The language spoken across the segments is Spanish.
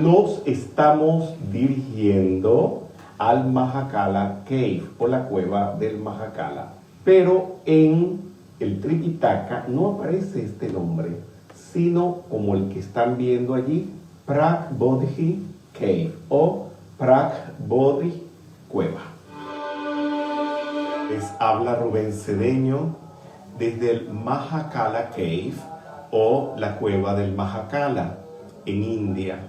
Nos estamos dirigiendo al Mahakala Cave o la cueva del Mahakala, pero en el Tripitaka no aparece este nombre, sino como el que están viendo allí, Prajabodhi Cave o Prajabodhi Cueva. Les habla Rubén Cedeño desde el Mahakala Cave o la cueva del Mahakala en India.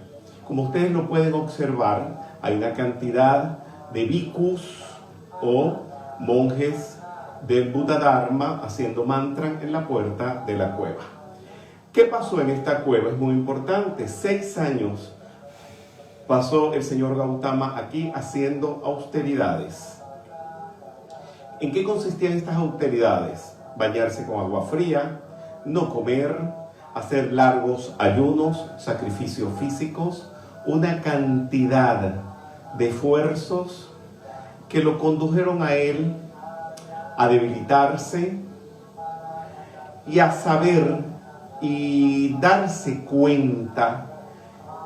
Como ustedes lo pueden observar, hay una cantidad de bhikkhus o monjes del Buda Dharma haciendo mantra en la puerta de la cueva. ¿Qué pasó en esta cueva? Es muy importante. 6 años pasó el señor Gautama aquí haciendo austeridades. ¿En qué consistían estas austeridades? Bañarse con agua fría, no comer, hacer largos ayunos, sacrificios físicos, una cantidad de esfuerzos que lo condujeron a él a debilitarse y a saber y darse cuenta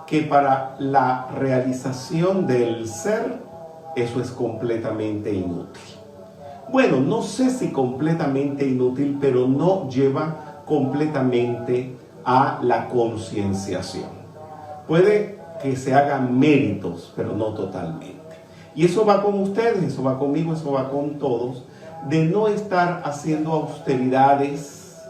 que para la realización del ser eso es completamente inútil. Bueno, no sé si completamente inútil, pero no lleva completamente a la concienciación. Puede que se hagan méritos, pero no totalmente. Y eso va con ustedes, eso va conmigo, eso va con todos, de no estar haciendo austeridades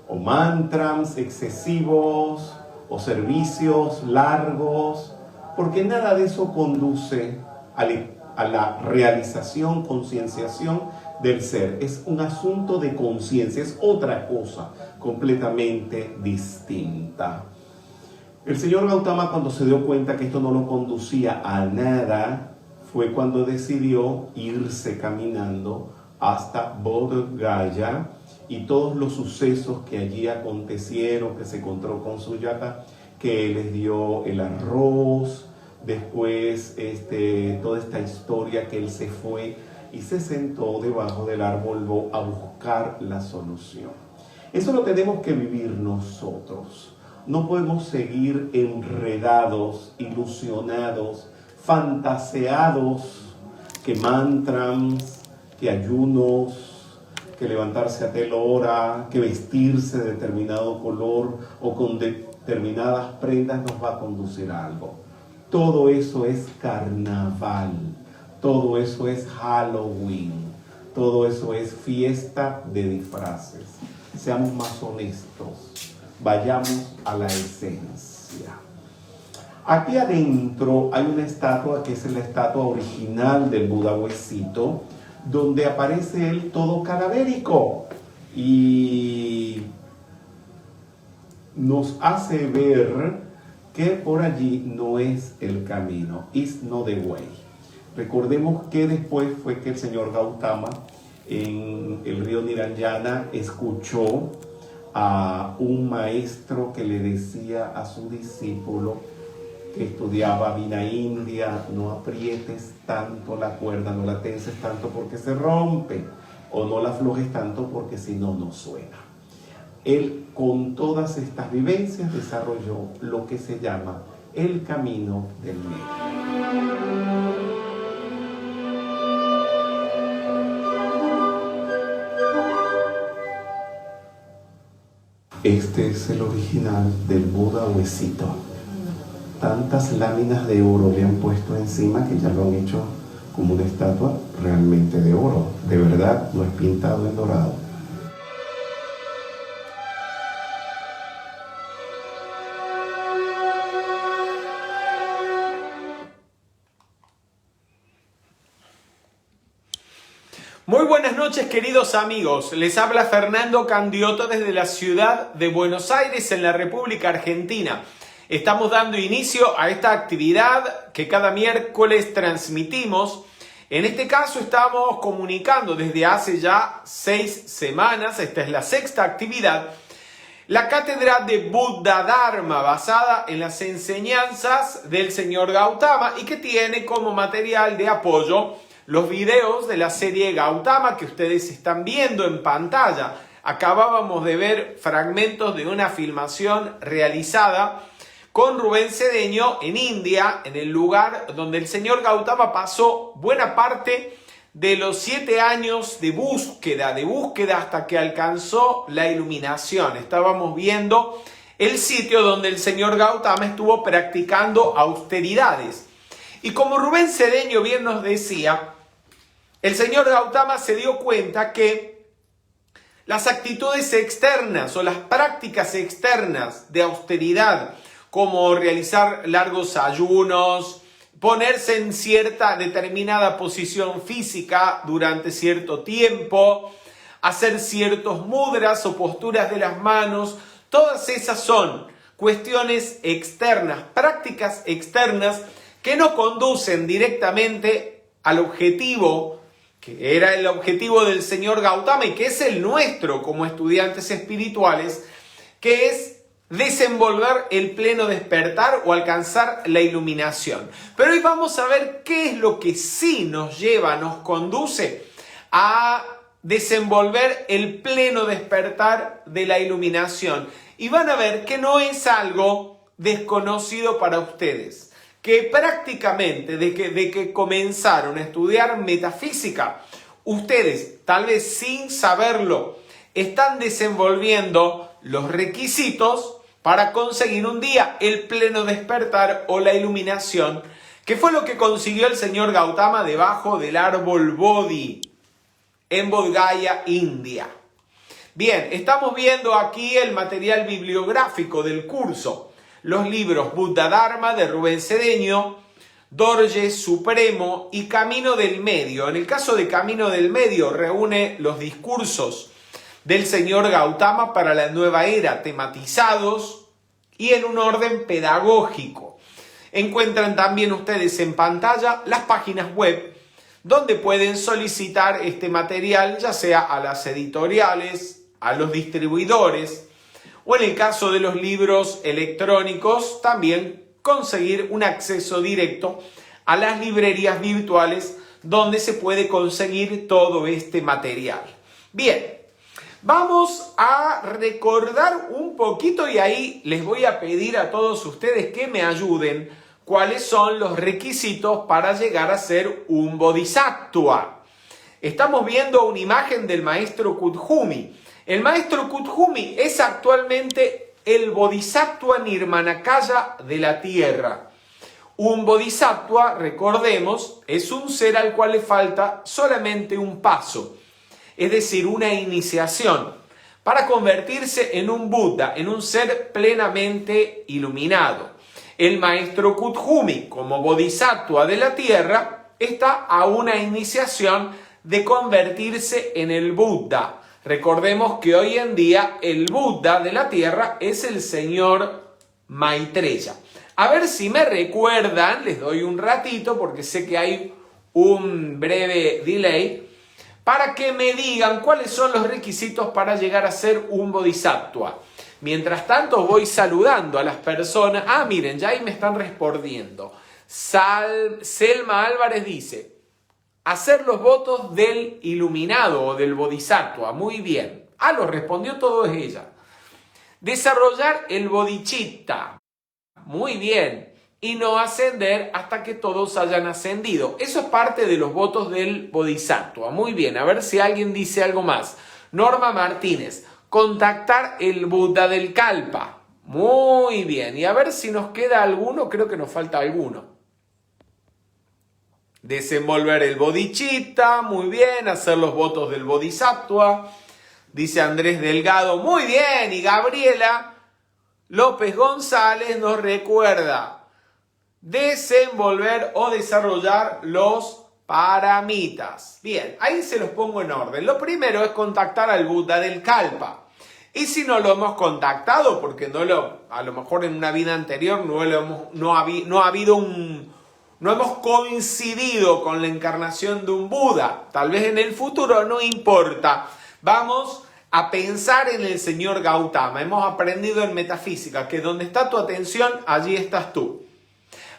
o mantras excesivos o servicios largos, porque nada de eso conduce a la realización, concienciación del ser. Es un asunto de conciencia, es otra cosa completamente distinta. El señor Gautama, cuando se dio cuenta que esto no lo conducía a nada, fue cuando decidió irse caminando hasta Bodh Gaya y todos los sucesos que allí acontecieron, que se encontró con Suyata, que les dio el arroz, después toda esta historia que él se fue y se sentó debajo del árbol a buscar la solución. Eso lo tenemos que vivir nosotros. No podemos seguir enredados, ilusionados, fantaseados, que mantras, que ayunos, que levantarse a tal hora, que vestirse de determinado color o con determinadas prendas nos va a conducir a algo. Todo eso es carnaval, todo eso es Halloween, todo eso es fiesta de disfraces. Seamos más honestos, vayamos a la esencia. Aquí adentro hay una estatua que es la estatua original del Buda Huesito, donde aparece él todo cadavérico y nos hace ver que por allí no es el camino, is not the way. Recordemos que después fue que el señor Gautama en el río Niranjana escuchó a un maestro que le decía a su discípulo que estudiaba Vina India: no aprietes tanto la cuerda, no la tenses tanto porque se rompe, o no la aflojes tanto porque si no, no suena. Él, con todas estas vivencias, desarrolló lo que se llama el camino del medio. Este es el original del Buda Huesito. Tantas láminas de oro le han puesto encima que ya lo han hecho como una estatua realmente de oro. De verdad, no es pintado en dorado. Muy buenas noches, queridos amigos. Les habla Fernando Candiotto desde la ciudad de Buenos Aires, en la República Argentina. Estamos dando inicio a esta actividad que cada miércoles transmitimos. En este caso estamos comunicando desde hace ya 6 semanas, esta es la 6ª actividad, la cátedra de Buda Dharma, basada en las enseñanzas del señor Gautama y que tiene como material de apoyo los videos de la serie Gautama que ustedes están viendo en pantalla. Acabábamos de ver fragmentos de una filmación realizada con Rubén Cedeño en India, en el lugar donde el señor Gautama pasó buena parte de los 7 años de búsqueda hasta que alcanzó la iluminación. Estábamos viendo el sitio donde el señor Gautama estuvo practicando austeridades. Y como Rubén Cedeño bien nos decía, el señor Gautama se dio cuenta que las actitudes externas o las prácticas externas de austeridad, como realizar largos ayunos, ponerse en cierta determinada posición física durante cierto tiempo, hacer ciertos mudras o posturas de las manos, todas esas son cuestiones externas, prácticas externas que no conducen directamente al objetivo, que era el objetivo del señor Gautama y que es el nuestro como estudiantes espirituales, que es desenvolver el pleno despertar o alcanzar la iluminación. Pero hoy vamos a ver qué es lo que sí nos lleva, nos conduce a desenvolver el pleno despertar de la iluminación. Y van a ver que no es algo desconocido para ustedes, que prácticamente de que comenzaron a estudiar metafísica, ustedes, tal vez sin saberlo, están desenvolviendo los requisitos para conseguir un día el pleno despertar o la iluminación, que fue lo que consiguió el señor Gautama debajo del árbol Bodhi, en Bodh Gaya, India. Bien, estamos viendo aquí el material bibliográfico del curso. Los libros Buddha Dharma de Rubén Cedeño, Dorje Supremo y Camino del Medio. En el caso de Camino del Medio reúne los discursos del señor Gautama para la nueva era, tematizados y en un orden pedagógico. Encuentran también ustedes en pantalla las páginas web donde pueden solicitar este material, ya sea a las editoriales, a los distribuidores, o en el caso de los libros electrónicos, también conseguir un acceso directo a las librerías virtuales donde se puede conseguir todo este material. Bien, vamos a recordar un poquito y ahí les voy a pedir a todos ustedes que me ayuden cuáles son los requisitos para llegar a ser un bodhisattva. Estamos viendo una imagen del maestro Kuthumi. El maestro Kuthumi es actualmente el bodhisattva Nirmanakaya de la Tierra. Un bodhisattva, recordemos, es un ser al cual le falta solamente un paso, es decir, una iniciación, para convertirse en un Buda, en un ser plenamente iluminado. El maestro Kuthumi, como bodhisattva de la Tierra, está a una iniciación de convertirse en el Buda. Recordemos que hoy en día el Buda de la Tierra es el señor Maitreya. A ver si me recuerdan, les doy un ratito porque sé que hay un breve delay, para que me digan cuáles son los requisitos para llegar a ser un bodhisattva. Mientras tanto voy saludando a las personas. Ah, miren, ya ahí me están respondiendo. Selma Álvarez dice, hacer los votos del iluminado o del bodhisattva. Muy bien. Ah, lo respondió todo ella. Desarrollar el bodhicitta. Muy bien. Y no ascender hasta que todos hayan ascendido. Eso es parte de los votos del bodhisattva. Muy bien. A ver si alguien dice algo más. Norma Martínez. Contactar el Buda del Kalpa. Muy bien. Y a ver si nos queda alguno. Creo que nos falta alguno. Desenvolver el bodhicitta. Muy bien. Hacer los votos del bodhisattva. Dice Andrés Delgado. Muy bien. Y Gabriela López González nos recuerda. Desenvolver o desarrollar los paramitas. Bien, ahí se los pongo en orden. Lo primero es contactar al Buda del Kalpa. Y si no lo hemos contactado, porque a lo mejor en una vida anterior no hemos coincidido con la encarnación de un Buda, tal vez en el futuro, no importa. Vamos a pensar en el señor Gautama. Hemos aprendido en metafísica que donde está tu atención, allí estás tú.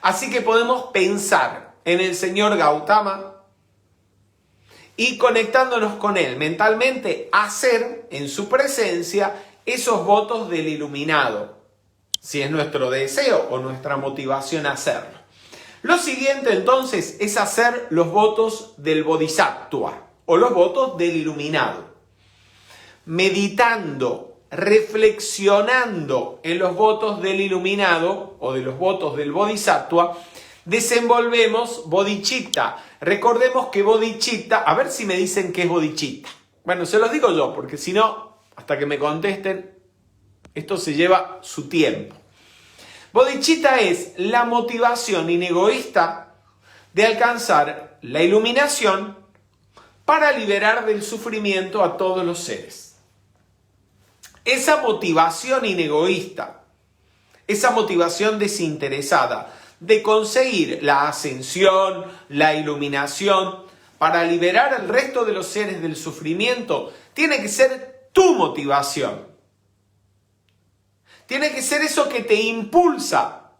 Así que podemos pensar en el señor Gautama y conectándonos con él mentalmente, hacer en su presencia esos votos del iluminado. si es nuestro deseo o nuestra motivación hacerlo. Lo siguiente entonces es hacer los votos del Bodhisattva o los votos del iluminado. Meditando, reflexionando en los votos del iluminado o de los votos del Bodhisattva, desenvolvemos bodhicitta. Recordemos que bodhicitta, a ver si me dicen qué es bodhicitta. Bueno, se los digo yo, porque si no, hasta que me contesten, esto se lleva su tiempo. Bodhicitta es la motivación inegoísta de alcanzar la iluminación para liberar del sufrimiento a todos los seres. Esa motivación inegoísta, esa motivación desinteresada de conseguir la ascensión, la iluminación, para liberar al resto de los seres del sufrimiento, tiene que ser tu motivación. Tiene que ser eso que te impulsa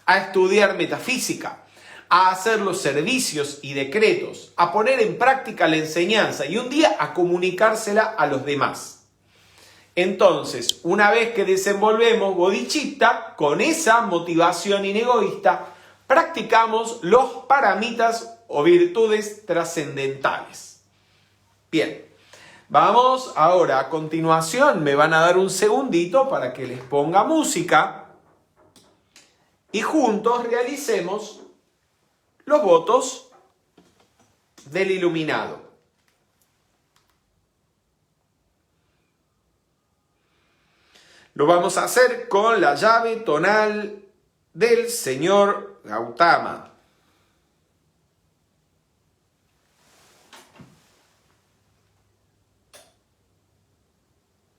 a estudiar metafísica, a hacer los servicios y decretos, a poner en práctica la enseñanza y un día a comunicársela a los demás. Entonces, una vez que desenvolvemos bodhicitta, con esa motivación inegoísta, practicamos los paramitas o virtudes trascendentales. Bien, vamos ahora a continuación, me van a dar un segundito para que les ponga música y juntos realicemos los votos del iluminado. Lo vamos a hacer con la llave tonal del señor Gautama.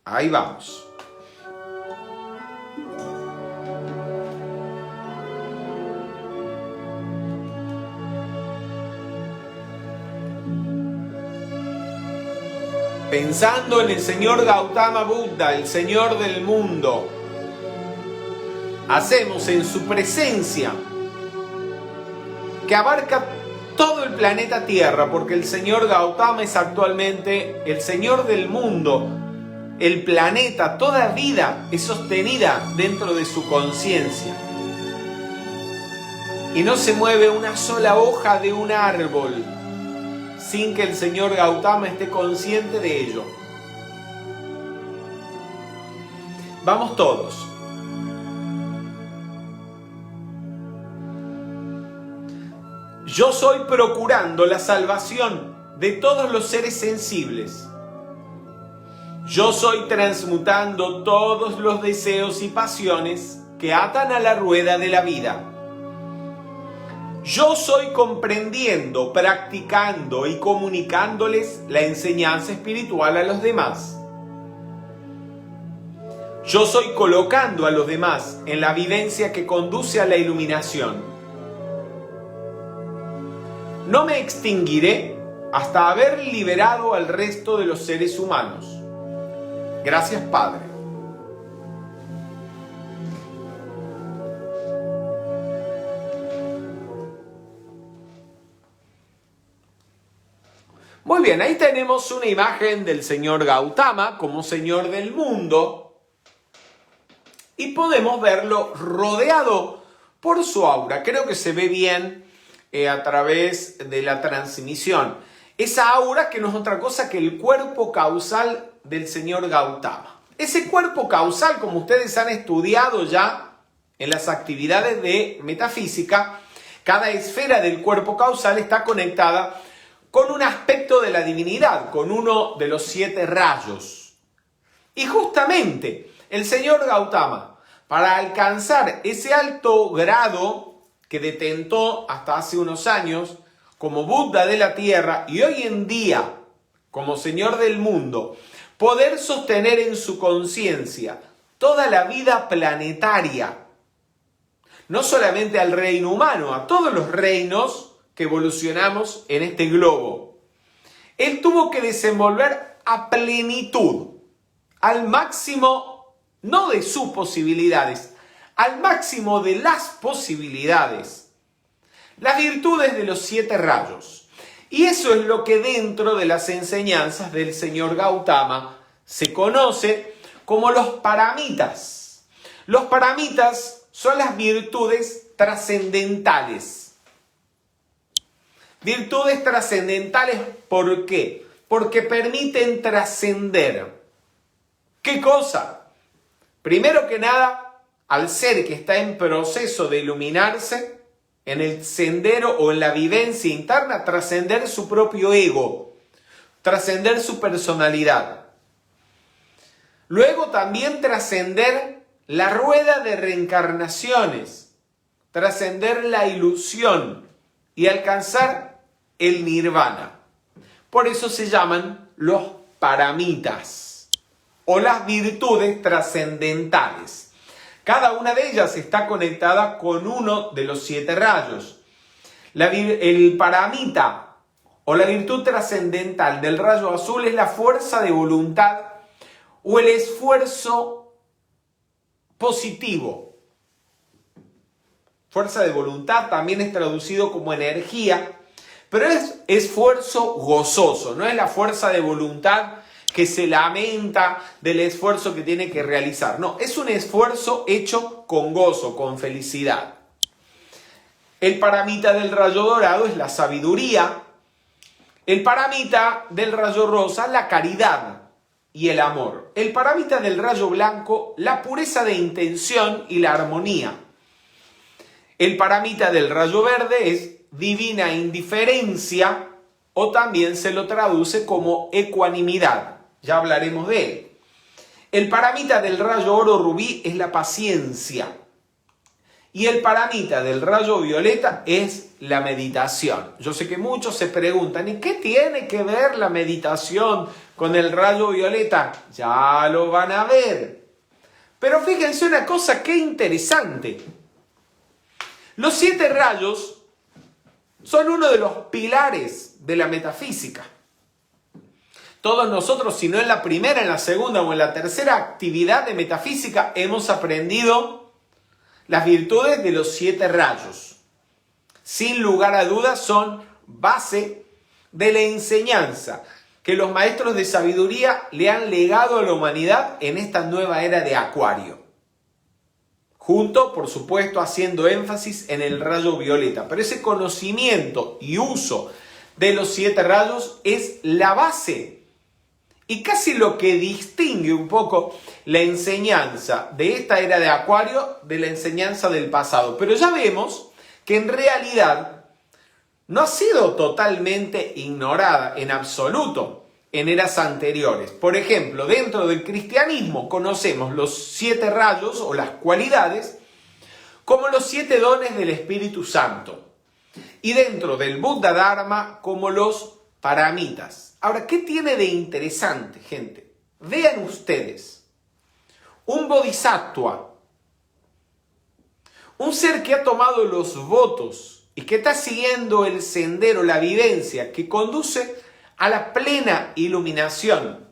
Ahí vamos. Pensando en el señor Gautama Buda, el señor del mundo, hacemos en su presencia, que abarca todo el planeta Tierra, porque el señor Gautama es actualmente el señor del mundo. El planeta, toda vida es sostenida dentro de su conciencia. Y no se mueve una sola hoja de un árbol sin que el señor Gautama esté consciente de ello. Vamos todos. Yo soy procurando la salvación de todos los seres sensibles. Yo soy transmutando todos los deseos y pasiones que atan a la rueda de la vida. Yo soy comprendiendo, practicando y comunicándoles la enseñanza espiritual a los demás. Yo soy colocando a los demás en la vivencia que conduce a la iluminación. No me extinguiré hasta haber liberado al resto de los seres humanos. Gracias, Padre. Muy bien, ahí tenemos una imagen del señor Gautama como señor del mundo y podemos verlo rodeado por su aura. Creo que se ve bien a través de la transmisión. Esa aura que no es otra cosa que el cuerpo causal del señor Gautama. Ese cuerpo causal, como ustedes han estudiado ya en las actividades de metafísica, cada esfera del cuerpo causal está conectada con un aspecto de la divinidad, con uno de los 7 rayos. Y justamente el señor Gautama, para alcanzar ese alto grado que detentó hasta hace unos años como Buda de la Tierra y hoy en día como Señor del mundo, poder sostener en su conciencia toda la vida planetaria, no solamente al reino humano, a todos los reinos que evolucionamos en este globo. Él tuvo que desenvolver a plenitud, al máximo, no de sus posibilidades, al máximo de las posibilidades, las virtudes de los 7 rayos. Y eso es lo que dentro de las enseñanzas del señor Gautama se conoce como los paramitas. Los paramitas son las virtudes trascendentales. Virtudes trascendentales, ¿por qué? Porque permiten trascender. ¿Qué cosa? Primero que nada, al ser que está en proceso de iluminarse, en el sendero o en la vivencia interna, trascender su propio ego, trascender su personalidad. Luego también trascender la rueda de reencarnaciones, trascender la ilusión y alcanzar el nirvana. Por eso se llaman los paramitas o las virtudes trascendentales. Cada una de ellas está conectada con uno de los 7 rayos. El paramita o la virtud trascendental del rayo azul es la fuerza de voluntad o el esfuerzo positivo. Fuerza de voluntad también es traducido como energía, pero es esfuerzo gozoso, no es la fuerza de voluntad que se lamenta del esfuerzo que tiene que realizar. No, es un esfuerzo hecho con gozo, con felicidad. El paramita del rayo dorado es la sabiduría. El paramita del rayo rosa, la caridad y el amor. El paramita del rayo blanco, la pureza de intención y la armonía. El paramita del rayo verde es divina indiferencia o también se lo traduce como ecuanimidad. Ya hablaremos de él. El paramita del rayo oro rubí es la paciencia. Y el paramita del rayo violeta es la meditación. Yo sé que muchos se preguntan, ¿y qué tiene que ver la meditación con el rayo violeta? Ya lo van a ver. Pero fíjense una cosa qué interesante. Los 7 rayos son uno de los pilares de la metafísica. Todos nosotros, si no en la primera, en la segunda o en la tercera actividad de metafísica, hemos aprendido las virtudes de los 7 rayos. Sin lugar a dudas son base de la enseñanza que los maestros de sabiduría le han legado a la humanidad en esta nueva era de Acuario. Junto, por supuesto, haciendo énfasis en el rayo violeta. Pero ese conocimiento y uso de los 7 rayos es la base y casi lo que distingue un poco la enseñanza de esta era de Acuario de la enseñanza del pasado. Pero ya vemos que en realidad no ha sido totalmente ignorada en absoluto en eras anteriores. Por ejemplo, dentro del cristianismo conocemos los 7 rayos o las cualidades como los 7 dones del Espíritu Santo. Y dentro del Buddha Dharma como los paramitas. Ahora, ¿qué tiene de interesante, gente? Vean ustedes, un bodhisattva, un ser que ha tomado los votos y que está siguiendo el sendero, la vivencia que conduce a la plena iluminación.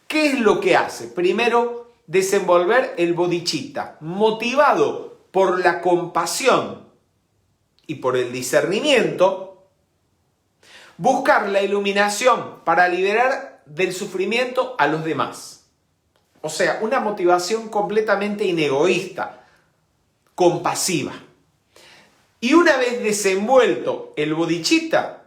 ¿Qué es lo que hace? Primero, desenvolver el bodhicitta, motivado por la compasión y por el discernimiento, buscar la iluminación para liberar del sufrimiento a los demás. O sea, una motivación completamente inegoísta, compasiva. Y una vez desenvuelto el bodhicitta,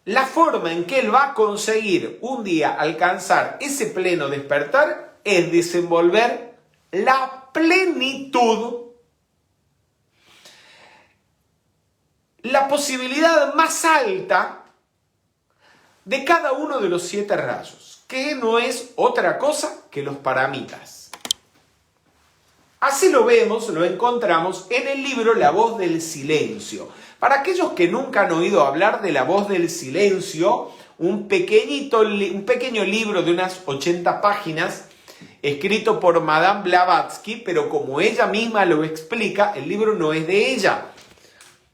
la forma en que él va a conseguir un día alcanzar ese pleno despertar es desenvolver la plenitud, la posibilidad más alta de cada uno de los 7 rayos, que no es otra cosa que los paramitas. Así lo vemos, lo encontramos en el libro La Voz del Silencio. Para aquellos que nunca han oído hablar de La Voz del Silencio, un pequeño libro de unas 80 páginas, escrito por Madame Blavatsky, pero como ella misma lo explica, el libro no es de ella.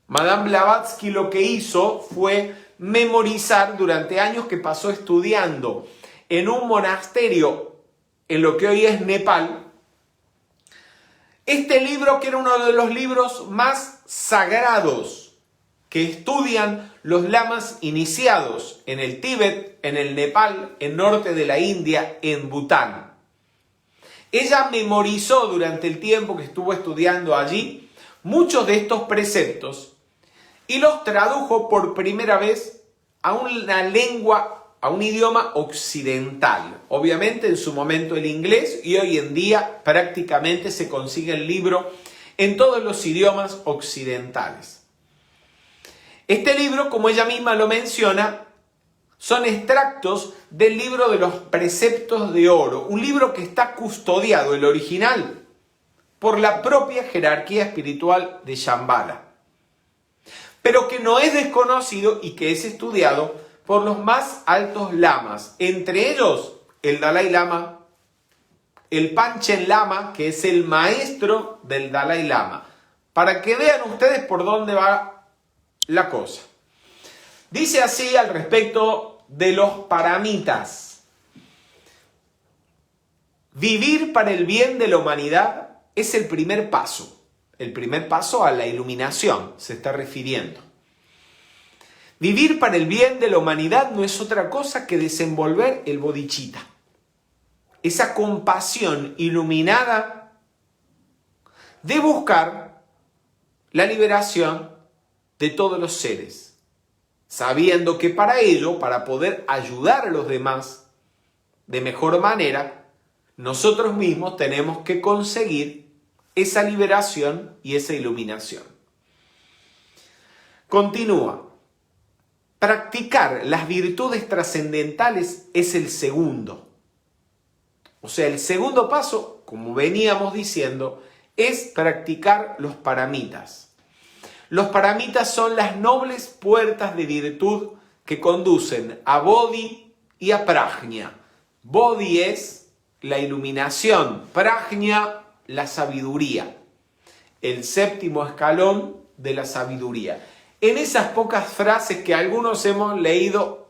Madame Blavatsky lo que hizo fue memorizar durante años que pasó estudiando en un monasterio en lo que hoy es Nepal, este libro que era uno de los libros más sagrados que estudian los lamas iniciados en el Tíbet, en el Nepal, en norte de la India, en Bután. Ella memorizó durante el tiempo que estuvo estudiando allí muchos de estos preceptos y los tradujo por primera vez a una lengua, a un idioma occidental. Obviamente en su momento el inglés, y hoy en día prácticamente se consigue el libro en todos los idiomas occidentales. Este libro, como ella misma lo menciona, son extractos del libro de los preceptos de oro, un libro que está custodiado, el original, por la propia jerarquía espiritual de Shambhala, pero que no es desconocido y que es estudiado por los más altos lamas, entre ellos el Dalai Lama, el Panchen Lama, que es el maestro del Dalai Lama, para que vean ustedes por dónde va la cosa. Dice así al respecto de los paramitas: vivir para el bien de la humanidad es el primer paso a la iluminación, se está refiriendo. Vivir para el bien de la humanidad no es otra cosa que desenvolver el bodhicitta, esa compasión iluminada de buscar la liberación de todos los seres, sabiendo que para ello, para poder ayudar a los demás de mejor manera, nosotros mismos tenemos que conseguir esa liberación y esa iluminación. Continúa. Practicar las virtudes trascendentales es el segundo. O sea, el segundo paso, como veníamos diciendo, es practicar los paramitas. Los paramitas son las nobles puertas de virtud que conducen a Bodhi y a Prajna. Bodhi es la iluminación, Prajna la sabiduría, el séptimo escalón de la sabiduría. En esas pocas frases que algunos hemos leído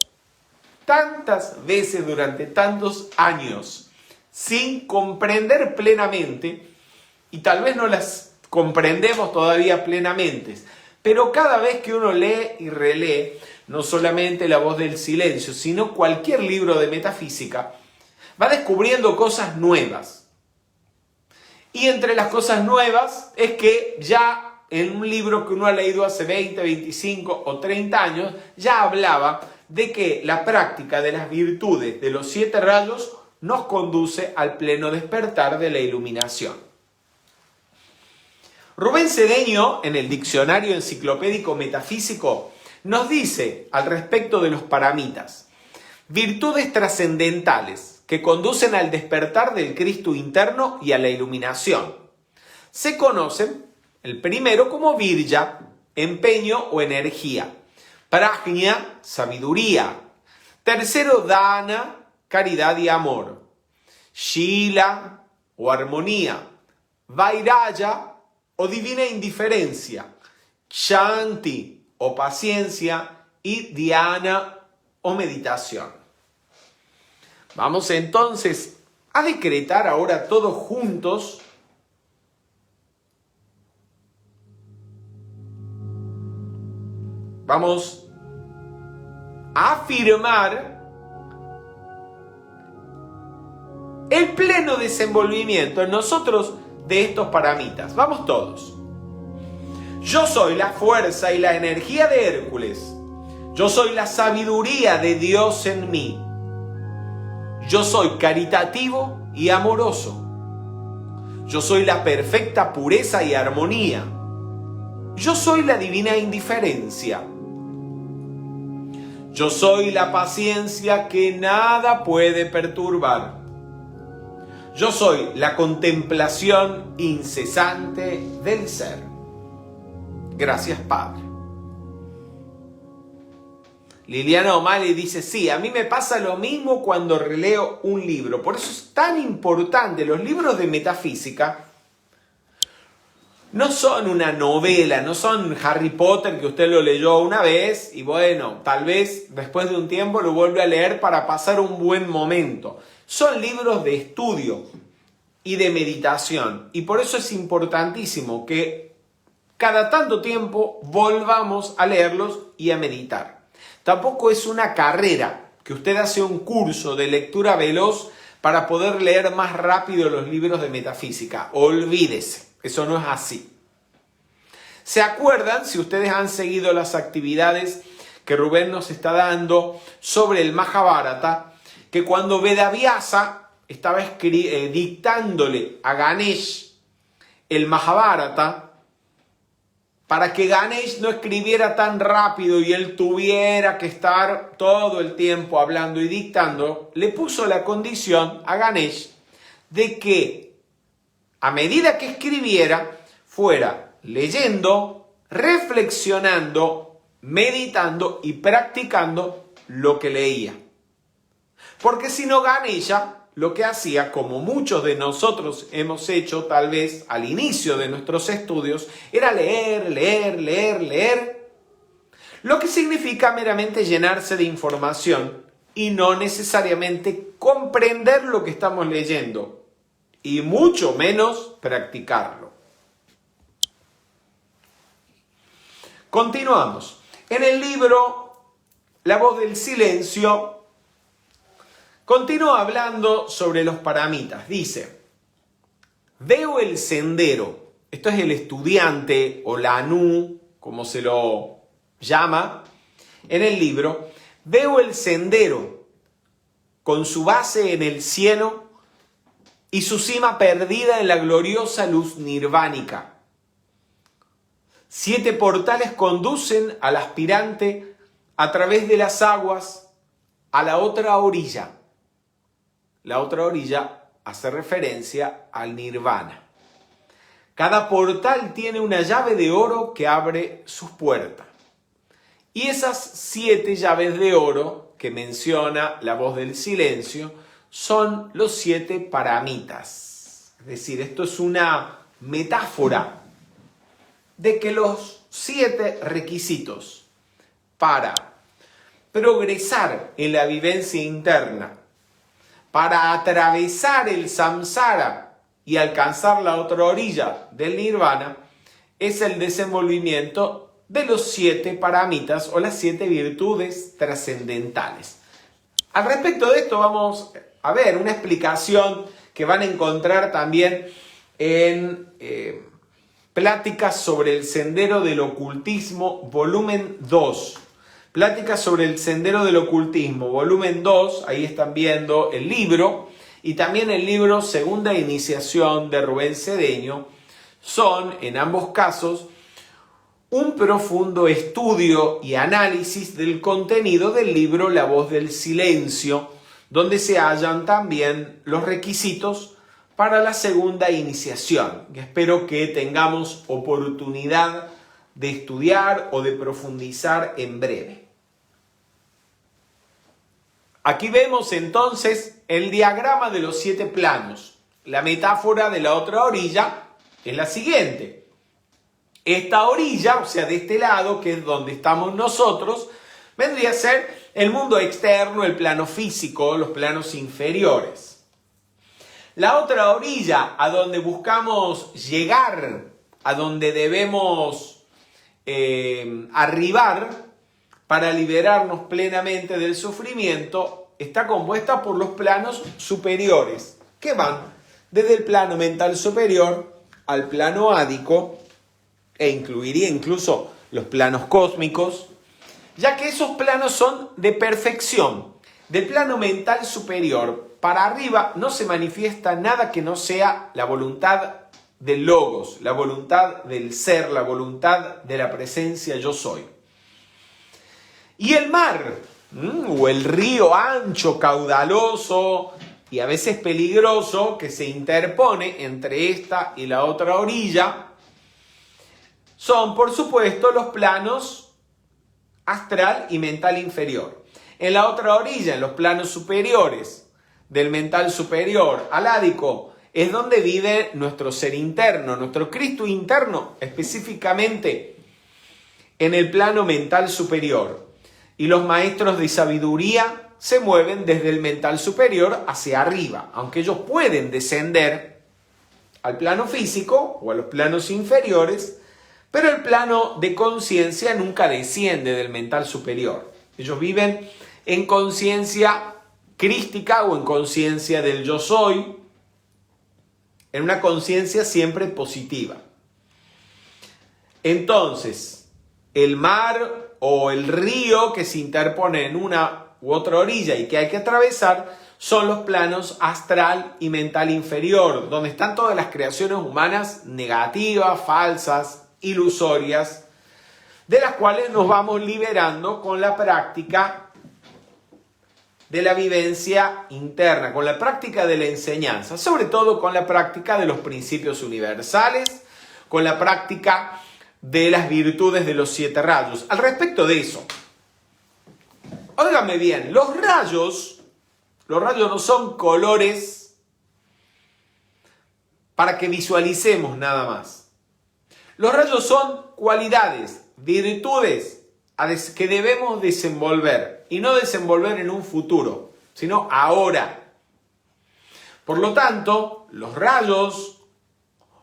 tantas veces durante tantos años, sin comprender plenamente, y tal vez no las comprendemos todavía plenamente, pero cada vez que uno lee y relee, no solamente La Voz del Silencio, sino cualquier libro de metafísica, va descubriendo cosas nuevas. Y entre las cosas nuevas es que ya en un libro que uno ha leído hace 20, 25 o 30 años, ya hablaba de que la práctica de las virtudes de los 7 rayos nos conduce al pleno despertar de la iluminación. Rubén Cedeño, en el Diccionario Enciclopédico Metafísico, nos dice al respecto de los paramitas: virtudes trascendentales que conducen al despertar del Cristo interno y a la iluminación. Se conocen, el primero, como virya, empeño o energía; prajna, sabiduría; tercero, dana, caridad y amor; shila o armonía; vairaya o divina indiferencia; shanti o paciencia; y dhyana o meditación. Vamos entonces a decretar ahora todos juntos vamos a afirmar el pleno desenvolvimiento en nosotros de estos paramitas. Vamos todos. Yo soy la fuerza y la energía de Hércules. Yo soy la sabiduría de Dios en mí. Yo soy caritativo y amoroso. Yo soy la perfecta pureza y armonía. Yo soy la divina indiferencia. Yo soy la paciencia que nada puede perturbar. Yo soy la contemplación incesante del ser. Gracias, Padre. Liliana O'Malley dice: sí, a mí me pasa lo mismo cuando releo un libro. Por eso es tan importante. Los libros de metafísica no son una novela, no son Harry Potter que usted lo leyó una vez y bueno, tal vez después de un tiempo lo vuelve a leer para pasar un buen momento. Son libros de estudio y de meditación. Y por eso es importantísimo que cada tanto tiempo volvamos a leerlos y a meditar. Tampoco es una carrera que usted hace un curso de lectura veloz para poder leer más rápido los libros de metafísica. Olvídese, eso no es así. ¿Se acuerdan, si ustedes han seguido las actividades que Rubén nos está dando sobre el Mahabharata, que cuando Vedavyasa estaba dictándole a Ganesh el Mahabharata, para que Ganesh no escribiera tan rápido y él tuviera que estar todo el tiempo hablando y dictando, le puso la condición a Ganesh de que a medida que escribiera fuera leyendo, reflexionando, meditando y practicando lo que leía. Porque si no, Ganesha lo que hacía, como muchos de nosotros hemos hecho tal vez al inicio de nuestros estudios, era leer, lo que significa meramente llenarse de información y no necesariamente comprender lo que estamos leyendo y mucho menos practicarlo. Continuamos. En el libro La voz del silencio continúa hablando sobre los paramitas. Dice: veo el sendero. Esto es el estudiante o la Anu, como se lo llama en el libro. Veo el sendero con su base en el cielo y su cima perdida en la gloriosa luz nirvánica. 7 portales conducen al aspirante a través de las aguas a la otra orilla. La otra orilla hace referencia al nirvana. Cada portal tiene una llave de oro que abre sus puertas. Y esas 7 llaves de oro que menciona la voz del silencio son los 7 paramitas. Es decir, esto es una metáfora de que los 7 requisitos para progresar en la vivencia interna, para atravesar el samsara y alcanzar la otra orilla del nirvana, es el desenvolvimiento de los 7 paramitas o las 7 virtudes trascendentales. Al respecto de esto vamos a ver una explicación que van a encontrar también en Pláticas sobre el Sendero del Ocultismo, volumen 2. Pláticas sobre el Sendero del Ocultismo, volumen 2, ahí están viendo el libro, y también el libro Segunda Iniciación de Rubén Cedeño, son, en ambos casos, un profundo estudio y análisis del contenido del libro La voz del silencio, donde se hallan también los requisitos para la segunda iniciación, que espero que tengamos oportunidad de estudiar o de profundizar en breve. Aquí vemos entonces el diagrama de los 7 planos. La metáfora de la otra orilla es la siguiente. Esta orilla, o sea, de este lado, que es donde estamos nosotros, vendría a ser el mundo externo, el plano físico, los planos inferiores. La otra orilla, a donde buscamos llegar, a donde debemos arribar para liberarnos plenamente del sufrimiento, está compuesta por los planos superiores, que van desde el plano mental superior al plano ádico, e incluiría incluso los planos cósmicos, ya que esos planos son de perfección. Del plano mental superior para arriba no se manifiesta nada que no sea la voluntad del logos, la voluntad del ser, la voluntad de la presencia yo soy. Y el mar, o el río ancho, caudaloso y a veces peligroso que se interpone entre esta y la otra orilla, son por supuesto los planos astral y mental inferior. En la otra orilla, en los planos superiores, del mental superior al ádico, es donde vive nuestro ser interno, nuestro Cristo interno, específicamente en el plano mental superior. Y los maestros de sabiduría se mueven desde el mental superior hacia arriba, aunque ellos pueden descender al plano físico o a los planos inferiores, pero el plano de conciencia nunca desciende del mental superior. Ellos viven en conciencia crística o en conciencia del yo soy, en una conciencia siempre positiva. Entonces, el mar o el río que se interpone en una u otra orilla y que hay que atravesar son los planos astral y mental inferior, donde están todas las creaciones humanas negativas, falsas, ilusorias, de las cuales nos vamos liberando con la práctica de la vivencia interna, con la práctica de la enseñanza, sobre todo con la práctica de los principios universales, con la práctica de las virtudes de los 7 rayos. Al respecto de eso, óigame bien, los rayos no son colores para que visualicemos nada más. Los rayos son cualidades, virtudes que debemos desenvolver, y no desenvolver en un futuro, sino ahora. Por lo tanto, los rayos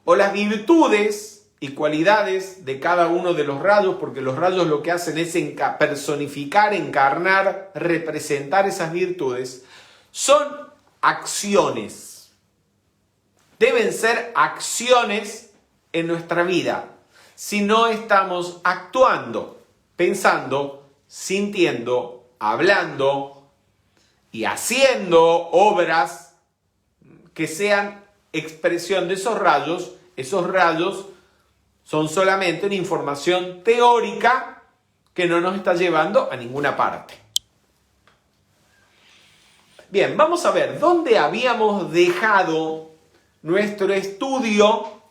o las virtudes y cualidades de cada uno de los rayos, porque los rayos lo que hacen es personificar, encarnar, representar esas virtudes, son acciones. Deben ser acciones en nuestra vida. Si no estamos actuando, pensando, sintiendo, hablando y haciendo obras que sean expresión de esos rayos son solamente una información teórica que no nos está llevando a ninguna parte. Bien, vamos a ver dónde habíamos dejado nuestro estudio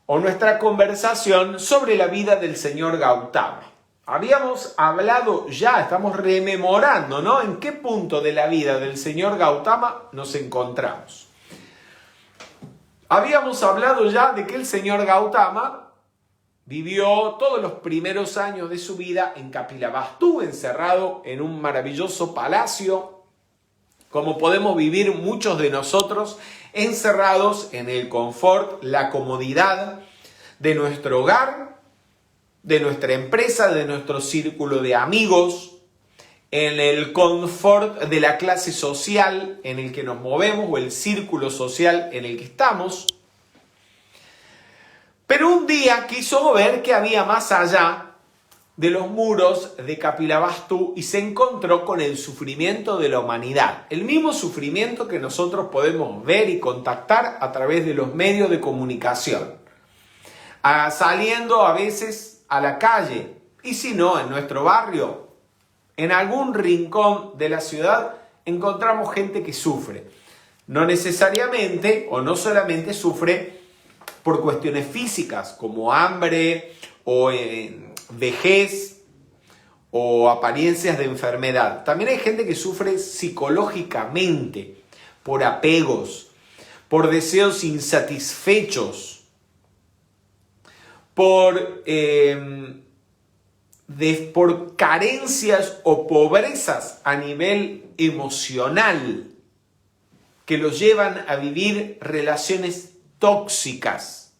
o nuestra conversación sobre la vida del señor Gautama. Habíamos hablado ya, estamos rememorando, ¿no? ¿En qué punto de la vida del señor Gautama nos encontramos? Habíamos hablado ya de que el señor Gautama vivió todos los primeros años de su vida en Kapilavastu, encerrado en un maravilloso palacio, como podemos vivir muchos de nosotros, encerrados en el confort, la comodidad de nuestro hogar, de nuestra empresa, de nuestro círculo de amigos, en el confort de la clase social en el que nos movemos o el círculo social en el que estamos. Pero un día quiso ver que había más allá de los muros de Kapilavastu y se encontró con el sufrimiento de la humanidad. El mismo sufrimiento que nosotros podemos ver y contactar a través de los medios de comunicación. Saliendo a veces a la calle, y si no, en nuestro barrio, en algún rincón de la ciudad, encontramos gente que sufre. No necesariamente o no solamente sufre por cuestiones físicas, como hambre o vejez o apariencias de enfermedad. También hay gente que sufre psicológicamente por apegos, por deseos insatisfechos, por carencias o pobrezas a nivel emocional que los llevan a vivir relaciones tóxicas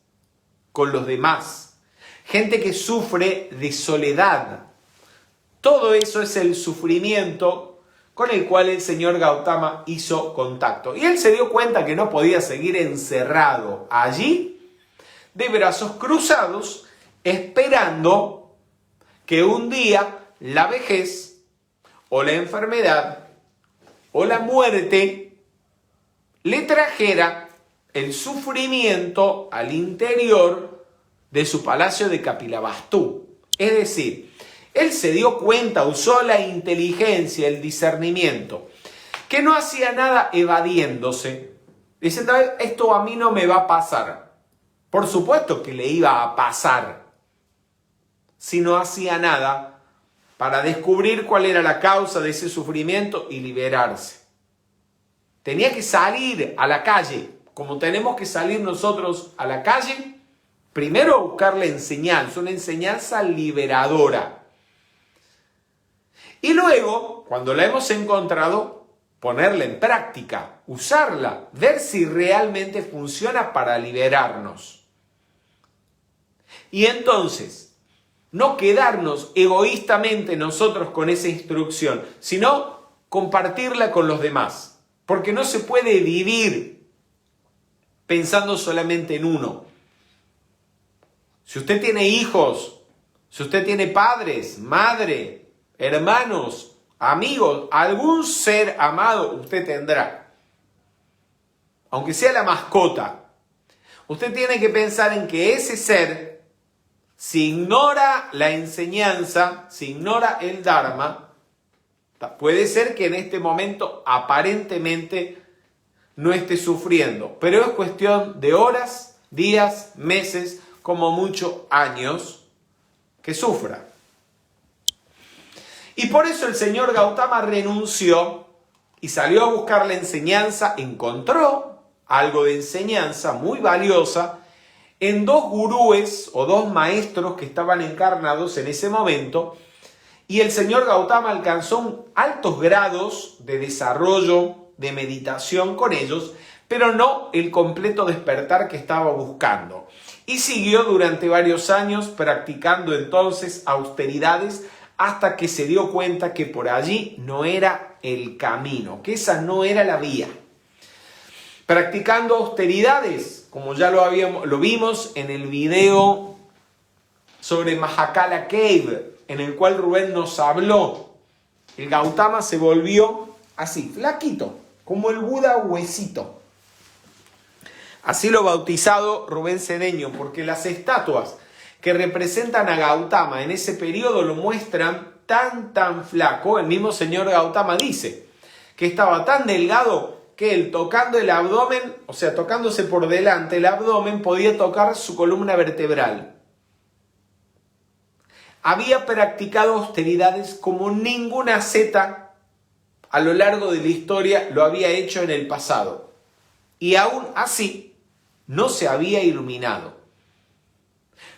con los demás. Gente que sufre de soledad. Todo eso es el sufrimiento con el cual el señor Gautama hizo contacto. Y él se dio cuenta que no podía seguir encerrado allí, de brazos cruzados, esperando que un día la vejez o la enfermedad o la muerte le trajera el sufrimiento al interior de su palacio de Kapilavastu. Es decir, él se dio cuenta, usó la inteligencia, el discernimiento, que no hacía nada evadiéndose. Dice, esto a mí no me va a pasar. Por supuesto que le iba a pasar si no hacía nada para descubrir cuál era la causa de ese sufrimiento y liberarse. Tenía que salir a la calle, como tenemos que salir nosotros a la calle, primero a buscar la enseñanza, una enseñanza liberadora. Y luego, cuando la hemos encontrado, ponerla en práctica, usarla, ver si realmente funciona para liberarnos. Y entonces, no quedarnos egoístamente nosotros con esa instrucción, sino compartirla con los demás, porque no se puede vivir pensando solamente en uno. Si usted tiene hijos, si usted tiene padres, madre, hermanos, amigos, algún ser amado usted tendrá, aunque sea la mascota. Usted tiene que pensar en que ese ser, si ignora la enseñanza, si ignora el Dharma, puede ser que en este momento aparentemente no esté sufriendo, pero es cuestión de horas, días, meses, como mucho años que sufra. Y por eso el señor Gautama renunció y salió a buscar la enseñanza, encontró algo de enseñanza muy valiosa en dos gurúes o dos maestros que estaban encarnados en ese momento, y el señor Gautama alcanzó altos grados de desarrollo, de meditación con ellos, pero no el completo despertar que estaba buscando. Y siguió durante varios años practicando entonces austeridades hasta que se dio cuenta que por allí no era el camino, que esa no era la vía. Practicando austeridades, como ya lo vimos en el video sobre Mahakala Cave, en el cual Rubén nos habló, el Gautama se volvió así, flaquito, como el Buda huesito. Así lo ha bautizado Rubén Cedeño, porque las estatuas que representan a Gautama en ese periodo lo muestran tan flaco. El mismo señor Gautama dice que estaba tan delgado que él, tocando el abdomen, o sea, tocándose por delante el abdomen, podía tocar su columna vertebral. Había practicado austeridades como ninguna asceta a lo largo de la historia lo había hecho en el pasado. Y aún así, no se había iluminado.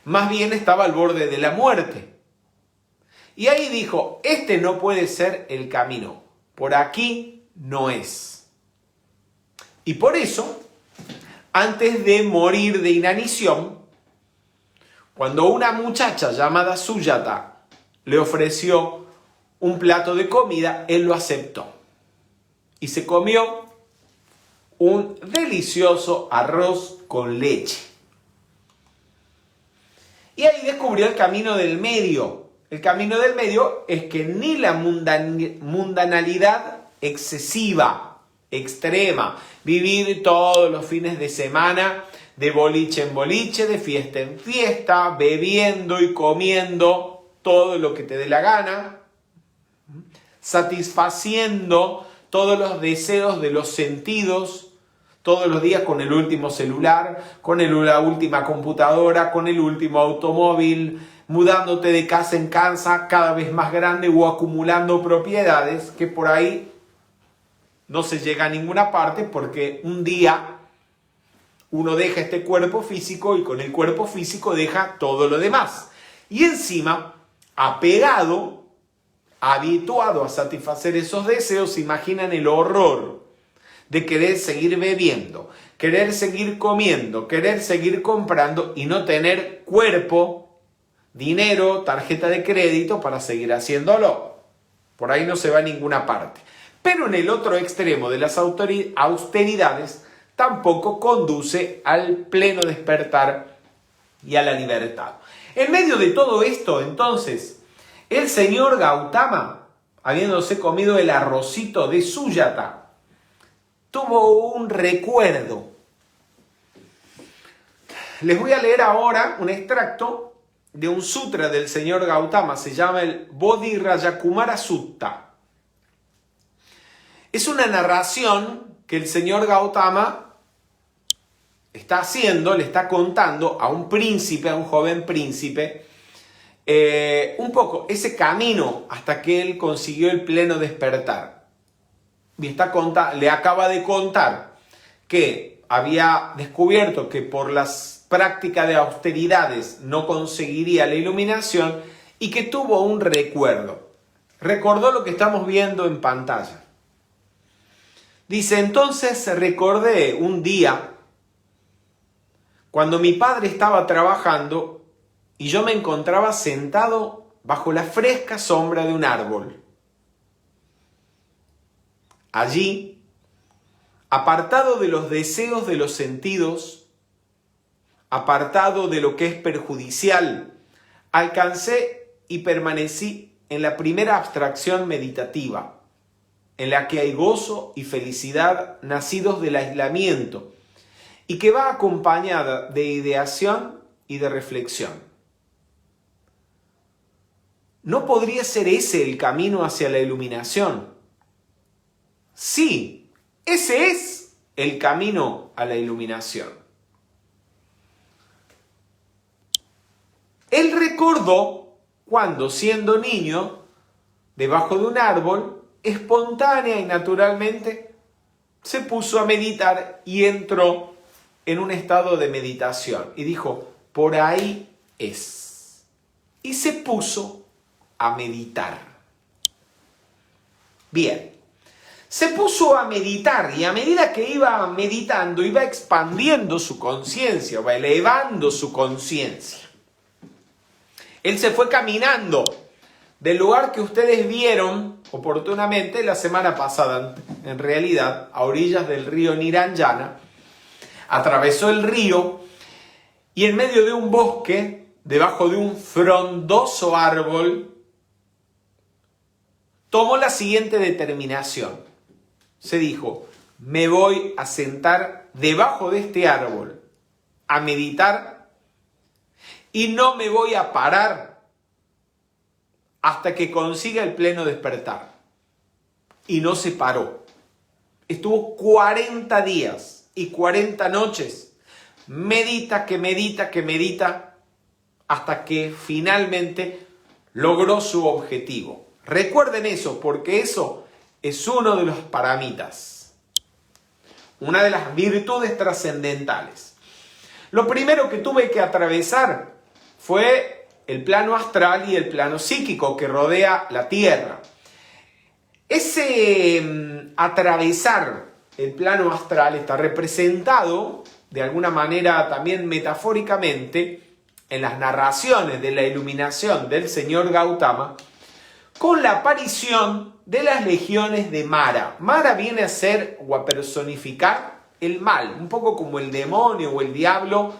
Más bien estaba al borde de la muerte. Y ahí dijo, este no puede ser el camino. Por aquí no es. Y por eso, antes de morir de inanición, cuando una muchacha llamada Sujata le ofreció un plato de comida, él lo aceptó. Y se comió un delicioso arroz con leche. Y ahí descubrió el camino del medio. El camino del medio es que ni la mundanalidad excesiva, extrema, vivir todos los fines de semana de boliche en boliche, de fiesta en fiesta, bebiendo y comiendo todo lo que te dé la gana, satisfaciendo todos los deseos de los sentidos, todos los días con el último celular, con la última computadora, con el último automóvil, mudándote de casa en casa cada vez más grande o acumulando propiedades que por ahí no se llega a ninguna parte, porque un día uno deja este cuerpo físico y con el cuerpo físico deja todo lo demás. Y encima, apegado, habituado a satisfacer esos deseos, se imaginan el horror de querer seguir bebiendo, querer seguir comiendo, querer seguir comprando y no tener cuerpo, dinero, tarjeta de crédito para seguir haciéndolo. Por ahí no se va a ninguna parte. Pero en el otro extremo de las austeridades tampoco conduce al pleno despertar y a la libertad. En medio de todo esto, entonces, el señor Gautama, habiéndose comido el arrocito de Sujata, tuvo un recuerdo. Les voy a leer ahora un extracto de un sutra del señor Gautama, se llama el Bodhirajakumara Sutta. Es una narración que el señor Gautama está haciendo, le está contando a un príncipe, a un joven príncipe, un poco ese camino hasta que él consiguió el pleno despertar. Y le acaba de contar que había descubierto que por las prácticas de austeridades no conseguiría la iluminación y que tuvo un recuerdo. Recordó lo que estamos viendo en pantalla. Dice, entonces recordé un día cuando mi padre estaba trabajando y yo me encontraba sentado bajo la fresca sombra de un árbol. Allí, apartado de los deseos de los sentidos, apartado de lo que es perjudicial, alcancé y permanecí en la primera abstracción meditativa, en la que hay gozo y felicidad nacidos del aislamiento y que va acompañada de ideación y de reflexión. ¿No podría ser ese el camino hacia la iluminación? Sí, ese es el camino a la iluminación. Él recordó cuando, siendo niño, debajo de un árbol, espontánea y naturalmente, se puso a meditar y entró en un estado de meditación. Y dijo, por ahí es. Y se puso a meditar. Bien. Se puso a meditar y a medida que iba meditando, iba expandiendo su conciencia, va elevando su conciencia. Él se fue caminando del lugar que ustedes vieron oportunamente la semana pasada, en realidad, a orillas del río Niranjana. Atravesó el río y en medio de un bosque, debajo de un frondoso árbol, tomó la siguiente determinación. Se dijo, me voy a sentar debajo de este árbol a meditar y no me voy a parar hasta que consiga el pleno despertar. Y no se paró. Estuvo 40 días y 40 noches. Medita, hasta que finalmente logró su objetivo. Recuerden eso, porque eso es uno de los paramitas, una de las virtudes trascendentales. Lo primero que tuve que atravesar fue el plano astral y el plano psíquico que rodea la Tierra. Ese atravesar el plano astral está representado, de alguna manera también metafóricamente, en las narraciones de la iluminación del señor Gautama, con la aparición de las legiones de Mara. Mara viene a ser o a personificar el mal, un poco como el demonio o el diablo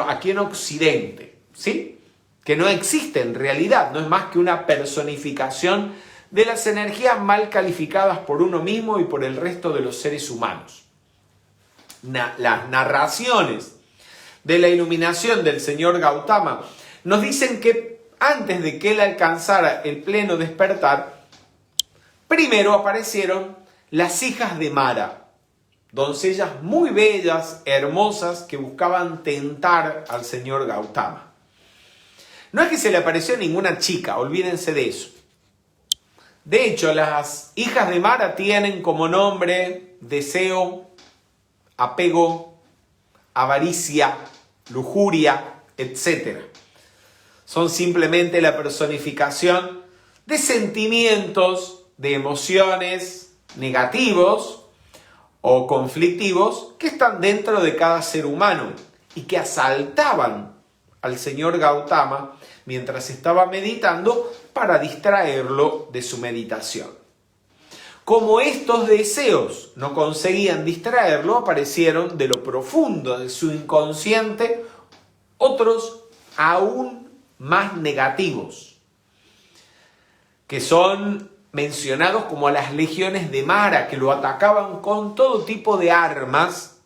aquí en Occidente, ¿sí? Que no existe en realidad, no es más que una personificación de las energías mal calificadas por uno mismo y por el resto de los seres humanos. Las narraciones de la iluminación del señor Gautama nos dicen que antes de que él alcanzara el pleno despertar, primero aparecieron las hijas de Mara, doncellas muy bellas, hermosas, que buscaban tentar al señor Gautama. No es que se le apareció ninguna chica, olvídense de eso. De hecho, las hijas de Mara tienen como nombre deseo, apego, avaricia, lujuria, etc. Son simplemente la personificación de sentimientos, de emociones negativos o conflictivos que están dentro de cada ser humano y que asaltaban al señor Gautama mientras estaba meditando para distraerlo de su meditación. Como estos deseos no conseguían distraerlo, aparecieron de lo profundo de su inconsciente otros aún más negativos, que son mencionados como las legiones de Mara, que lo atacaban con todo tipo de armas,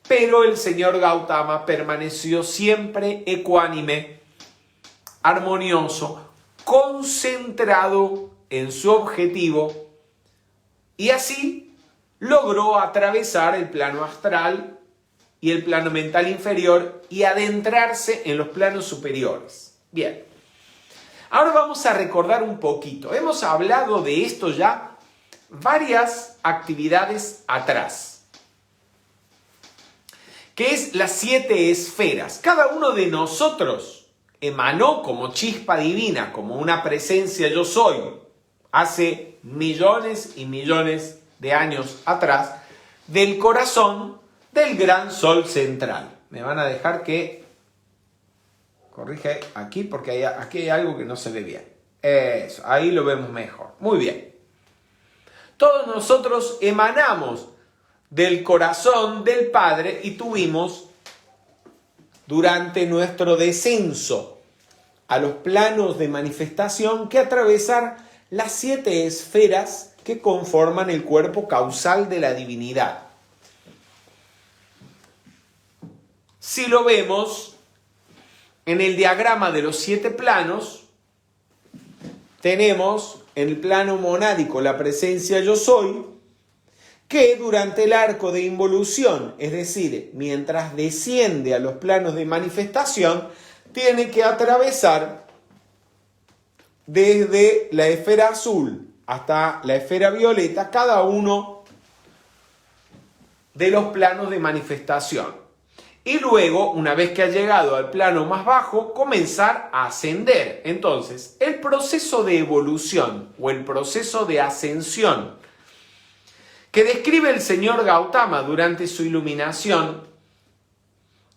pero el señor Gautama permaneció siempre ecuánime, armonioso, concentrado en su objetivo, y así logró atravesar el plano astral y el plano mental inferior y adentrarse en los planos superiores. Bien, ahora vamos a recordar un poquito. Hemos hablado de esto ya varias actividades atrás, que es las 7 esferas. Cada uno de nosotros emanó como chispa divina, como una presencia yo soy, hace millones y millones de años atrás, del corazón del gran sol central. Me van a dejar que corrige aquí porque aquí hay algo que no se ve bien. Eso, ahí lo vemos mejor. Muy bien. todos nosotros emanamos del corazón del Padre y tuvimos durante nuestro descenso a los planos de manifestación que atravesar las 7 esferas que conforman el cuerpo causal de la divinidad. Si lo vemos en el diagrama de los 7 planos, tenemos en el plano monádico la presencia yo soy, que durante el arco de involución, es decir, mientras desciende a los planos de manifestación, tiene que atravesar desde la esfera azul hasta la esfera violeta cada uno de los planos de manifestación. Y luego, una vez que ha llegado al plano más bajo, comenzar a ascender. Entonces, el proceso de evolución o el proceso de ascensión que describe el señor Gautama durante su iluminación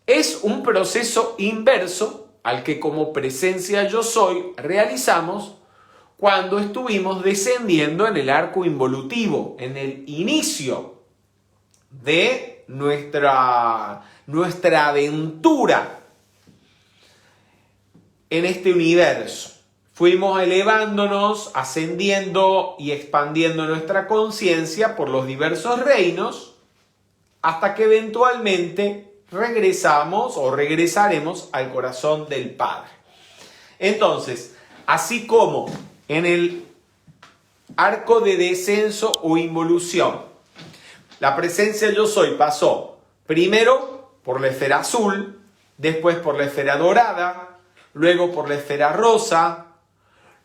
es un proceso inverso al que como presencia yo soy realizamos cuando estuvimos descendiendo en el arco involutivo, en el inicio de nuestra aventura en este universo. Fuimos elevándonos, ascendiendo y expandiendo nuestra conciencia por los diversos reinos hasta que eventualmente regresamos o regresaremos al corazón del Padre. Entonces, así como en el arco de descenso o involución, la presencia yo soy pasó primero por la esfera azul, después por la esfera dorada, luego por la esfera rosa,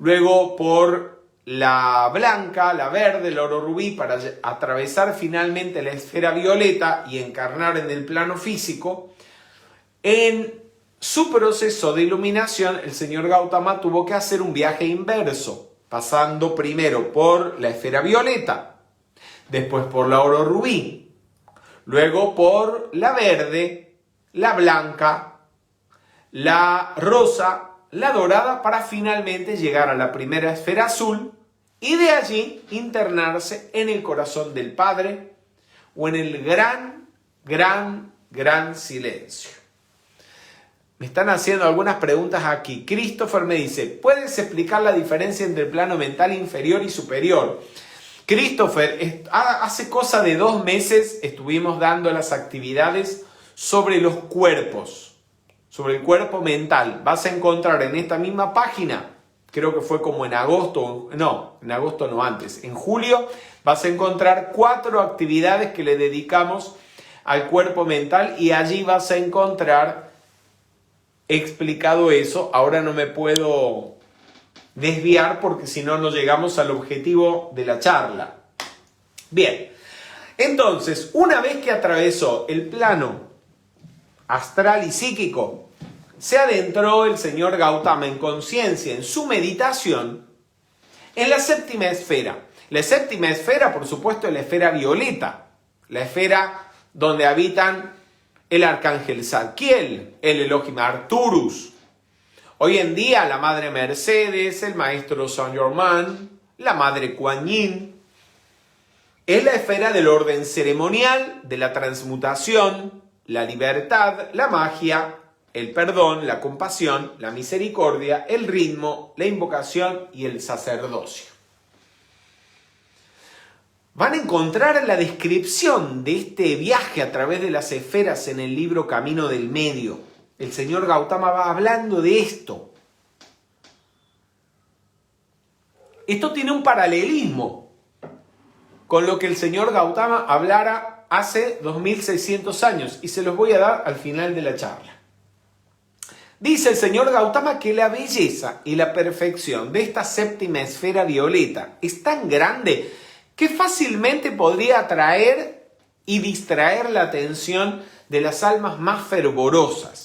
luego por la blanca, la verde, el oro rubí, para atravesar finalmente la esfera violeta y encarnar en el plano físico. En su proceso de iluminación, el señor Gautama tuvo que hacer un viaje inverso, pasando primero por la esfera violeta, después por la oro rubí, luego por la verde, la blanca, la rosa, la dorada, para finalmente llegar a la primera esfera azul y de allí internarse en el corazón del Padre o en el gran silencio. Me están haciendo algunas preguntas aquí. Christopher me dice, ¿puedes explicar la diferencia entre el plano mental inferior y superior? Christopher, hace cosa de 2 meses estuvimos dando las actividades sobre los cuerpos, sobre el cuerpo mental. Vas a encontrar en esta misma página, creo que fue como en agosto, en julio, vas a encontrar 4 actividades que le dedicamos al cuerpo mental y allí vas a encontrar explicado eso. Ahora no me puedo desviar porque si no, no llegamos al objetivo de la charla. Bien, entonces, una vez que atravesó el plano astral y psíquico, se adentró el señor Gautama en conciencia, en su meditación, en la 7ª esfera. La 7ª esfera, por supuesto, es la esfera violeta, la esfera donde habitan el arcángel Zadkiel, el Elohim Arturus. Hoy en día la Madre Mercedes, el Maestro Saint Germain, la Madre Kuan Yin. Es la esfera del orden ceremonial, de la transmutación, la libertad, la magia, el perdón, la compasión, la misericordia, el ritmo, la invocación y el sacerdocio. Van a encontrar la descripción de este viaje a través de las esferas en el libro Camino del Medio. El señor Gautama va hablando de esto. Esto tiene un paralelismo con lo que el señor Gautama hablara hace 2600 años y se los voy a dar al final de la charla. Dice el señor Gautama que la belleza y la perfección de esta 7ª esfera violeta es tan grande que fácilmente podría atraer y distraer la atención de las almas más fervorosas.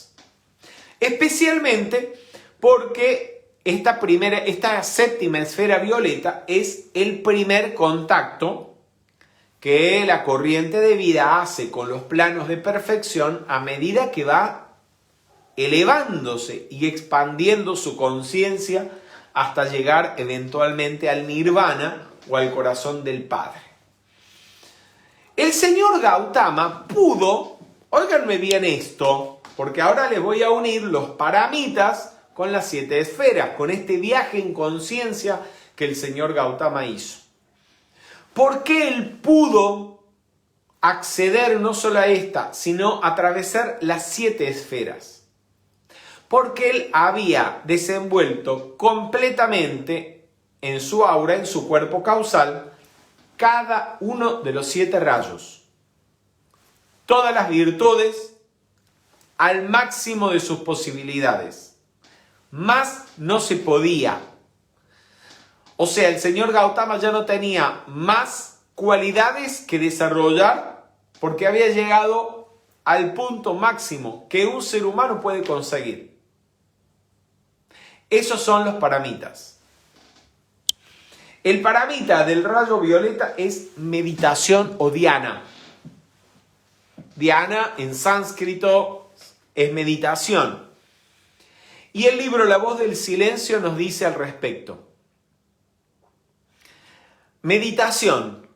Especialmente porque esta 7ª esfera violeta es el primer contacto que la corriente de vida hace con los planos de perfección a medida que va elevándose y expandiendo su conciencia hasta llegar eventualmente al nirvana o al corazón del Padre. El señor Gautama pudo, óiganme bien esto, porque ahora les voy a unir los paramitas con las 7 esferas, con este viaje en conciencia que el señor Gautama hizo. ¿Por qué él pudo acceder no solo a esta, sino atravesar las 7 esferas? Porque él había desenvuelto completamente en su aura, en su cuerpo causal, cada uno de los 7 rayos. Todas las virtudes al máximo de sus posibilidades. Más no se podía. O sea, el señor Gautama ya no tenía más cualidades que desarrollar porque había llegado al punto máximo que un ser humano puede conseguir. Esos son los paramitas. El paramita del rayo violeta es meditación o dhyana. Dhyana en sánscrito es meditación. Y el libro La Voz del Silencio nos dice al respecto. Meditación.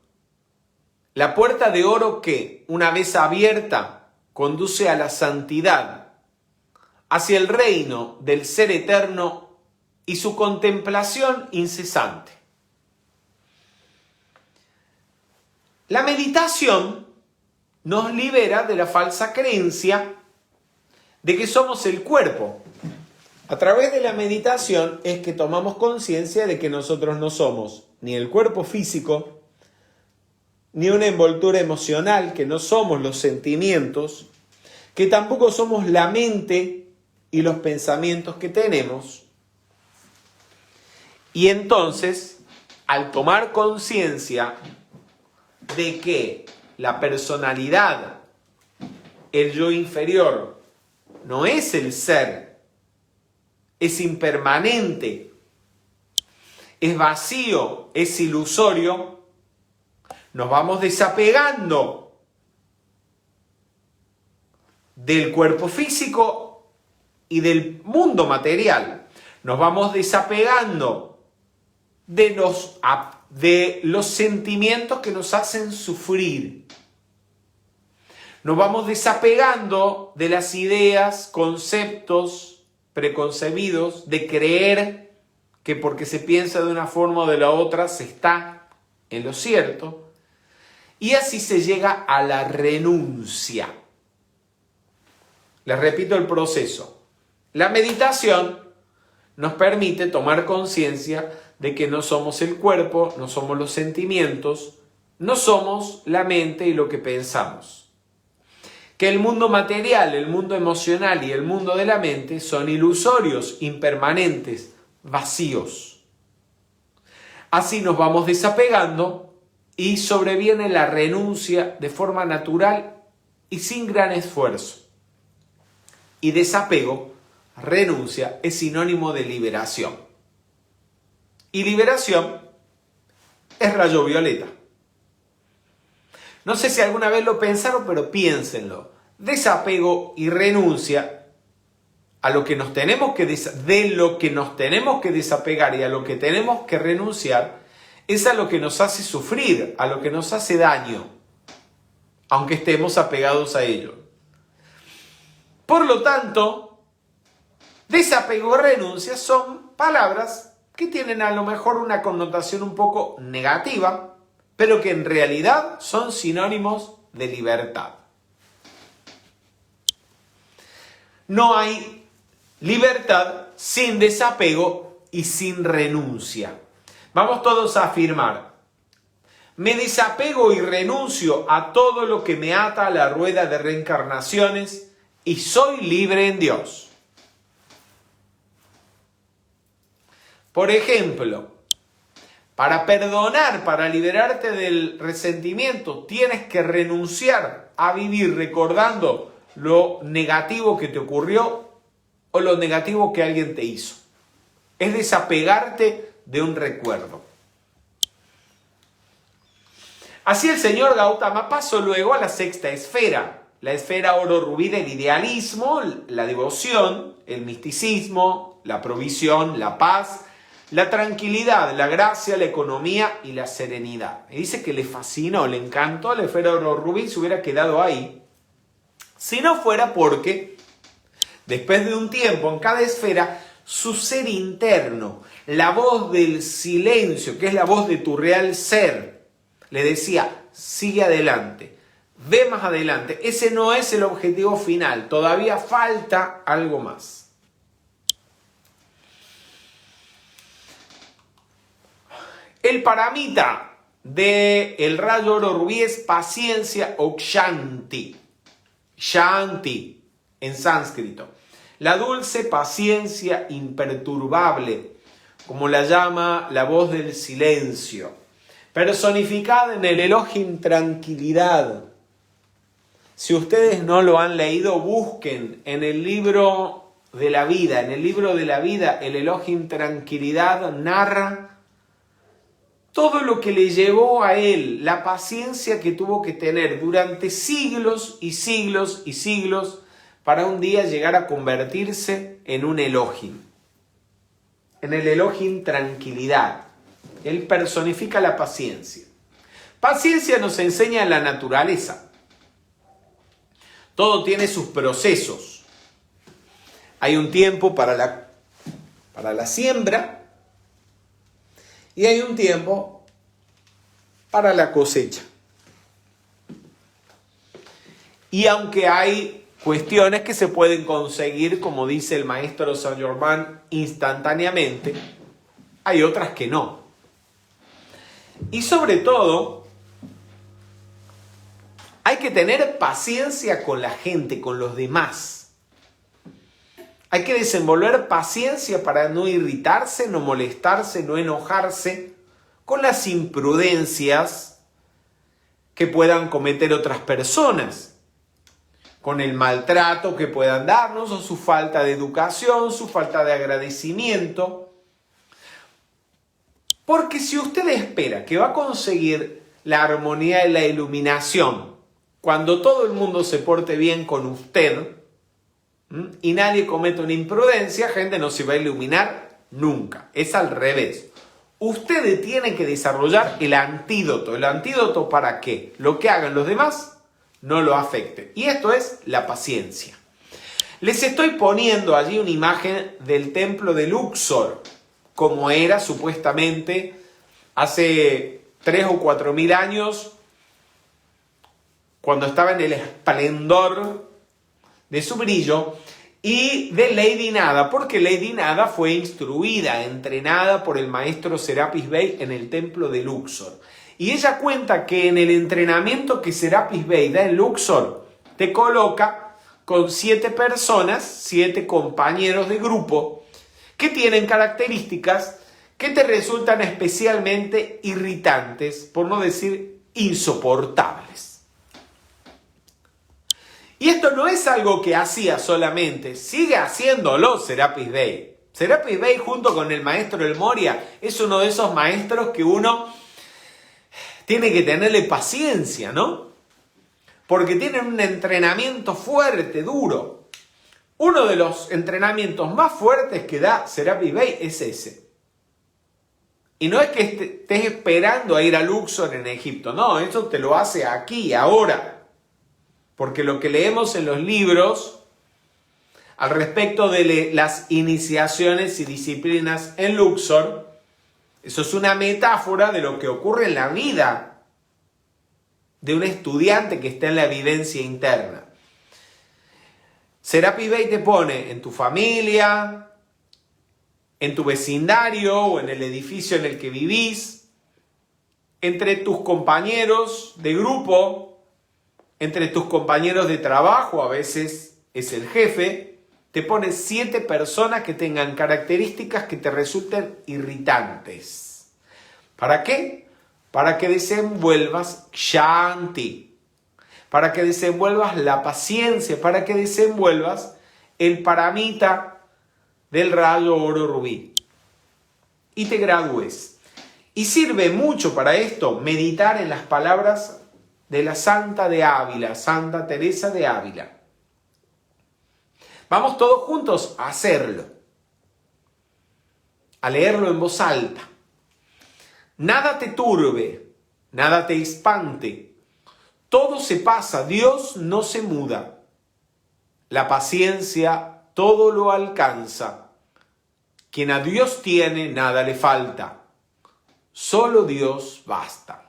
La puerta de oro que, una vez abierta, conduce a la santidad, hacia el reino del ser eterno y su contemplación incesante. La meditación nos libera de la falsa creencia de que somos el cuerpo. A través de la meditación es que tomamos conciencia de que nosotros no somos ni el cuerpo físico, ni una envoltura emocional, que no somos los sentimientos, que tampoco somos la mente y los pensamientos que tenemos. Y entonces, al tomar conciencia de que la personalidad, el yo inferior, no es el ser, es impermanente, es vacío, es ilusorio, nos vamos desapegando del cuerpo físico y del mundo material. Nos vamos desapegando de los sentimientos que nos hacen sufrir. Nos vamos desapegando de las ideas, conceptos preconcebidos, de creer que porque se piensa de una forma o de la otra se está en lo cierto. Y así se llega a la renuncia. Les repito el proceso. La meditación nos permite tomar conciencia de que no somos el cuerpo, no somos los sentimientos, no somos la mente y lo que pensamos. Que el mundo material, el mundo emocional y el mundo de la mente son ilusorios, impermanentes, vacíos. Así nos vamos desapegando y sobreviene la renuncia de forma natural y sin gran esfuerzo. Y desapego, renuncia, es sinónimo de liberación. Y liberación es rayo violeta. No sé si alguna vez lo pensaron, pero piénsenlo. Desapego y renuncia a lo que nos tenemos que de lo que nos tenemos que desapegar y a lo que tenemos que renunciar es a lo que nos hace sufrir, a lo que nos hace daño, aunque estemos apegados a ello. Por lo tanto, desapego y renuncia son palabras que tienen a lo mejor una connotación un poco negativa, pero que en realidad son sinónimos de libertad. No hay libertad sin desapego y sin renuncia. Vamos todos a afirmar: me desapego y renuncio a todo lo que me ata a la rueda de reencarnaciones y soy libre en Dios. Por ejemplo, para perdonar, para liberarte del resentimiento, tienes que renunciar a vivir recordando lo negativo que te ocurrió o lo negativo que alguien te hizo. Es desapegarte de un recuerdo. Así el señor Gautama pasó luego a la sexta esfera, la esfera oro rubí del idealismo, la devoción, el misticismo, la provisión, la paz, la tranquilidad, la gracia, la economía y la serenidad. Y dice que le fascinó, le encantó la esfera oro rubí, se hubiera quedado ahí. Si no fuera porque, después de un tiempo en cada esfera, su ser interno, la voz del silencio, que es la voz de tu real ser, le decía, sigue adelante, ve más adelante. Ese no es el objetivo final, todavía falta algo más. El paramita del rayo oro rubí es paciencia o kshanti. Shanti en sánscrito. La dulce paciencia imperturbable, como la llama la voz del silencio, personificada en el Elohim tranquilidad. Si ustedes no lo han leído, busquen en el libro de la vida. En el libro de la vida, el Elohim tranquilidad narra todo lo que le llevó a él, la paciencia que tuvo que tener durante siglos y siglos y siglos para un día llegar a convertirse en un Elohim. En el Elohim tranquilidad. Él personifica la paciencia. Paciencia nos enseña la naturaleza. Todo tiene sus procesos. Hay un tiempo para la siembra. Y hay un tiempo para la cosecha. Y aunque hay cuestiones que se pueden conseguir, como dice el maestro Saint Germain, instantáneamente, hay otras que no. Y sobre todo, hay que tener paciencia con la gente, con los demás. Hay que desenvolver paciencia para no irritarse, no molestarse, no enojarse con las imprudencias que puedan cometer otras personas, con el maltrato que puedan darnos o su falta de educación, su falta de agradecimiento. Porque si usted espera que va a conseguir la armonía y la iluminación cuando todo el mundo se porte bien con usted, y nadie comete una imprudencia, gente, no se va a iluminar nunca. Es al revés. Ustedes tienen que desarrollar el antídoto. ¿El antídoto para qué? Lo que hagan los demás no lo afecte. Y esto es la paciencia. Les estoy poniendo allí una imagen del templo de Luxor, como era supuestamente hace 3 o 4 mil años, cuando estaba en el esplendor de su brillo, y de Lady Nada, porque Lady Nada fue instruida, entrenada por el maestro Serapis Bey en el templo de Luxor. Y ella cuenta que en el entrenamiento que Serapis Bey da en Luxor, te coloca con 7 personas, 7 compañeros de grupo, que tienen características que te resultan especialmente irritantes, por no decir insoportables. Y esto no es algo que hacía solamente, sigue haciéndolo Serapis Bey. Serapis Bey junto con el maestro El Moria es uno de esos maestros que uno tiene que tenerle paciencia, ¿no? Porque tienen un entrenamiento fuerte, duro. Uno de los entrenamientos más fuertes que da Serapis Bey es ese. Y no es que estés esperando a ir a Luxor en Egipto, no, eso te lo hace aquí, ahora. Porque lo que leemos en los libros al respecto de las iniciaciones y disciplinas en Luxor, eso es una metáfora de lo que ocurre en la vida de un estudiante que está en la vivencia interna. Serapis Bey te pone en tu familia, en tu vecindario o en el edificio en el que vivís, entre tus compañeros de grupo, entre tus compañeros de trabajo, a veces es el jefe, te pone 7 personas que tengan características que te resulten irritantes. ¿Para qué? Para que desenvuelvas Shanti, para que desenvuelvas la paciencia, para que desenvuelvas el paramita del rayo oro rubí y te gradúes. Y sirve mucho para esto meditar en las palabras de la Santa de Ávila, Santa Teresa de Ávila. Vamos todos juntos a hacerlo. a leerlo en voz alta. Nada te turbe, nada te espante. Todo se pasa, Dios no se muda. La paciencia todo lo alcanza. Quien a Dios tiene, nada le falta. Solo Dios basta.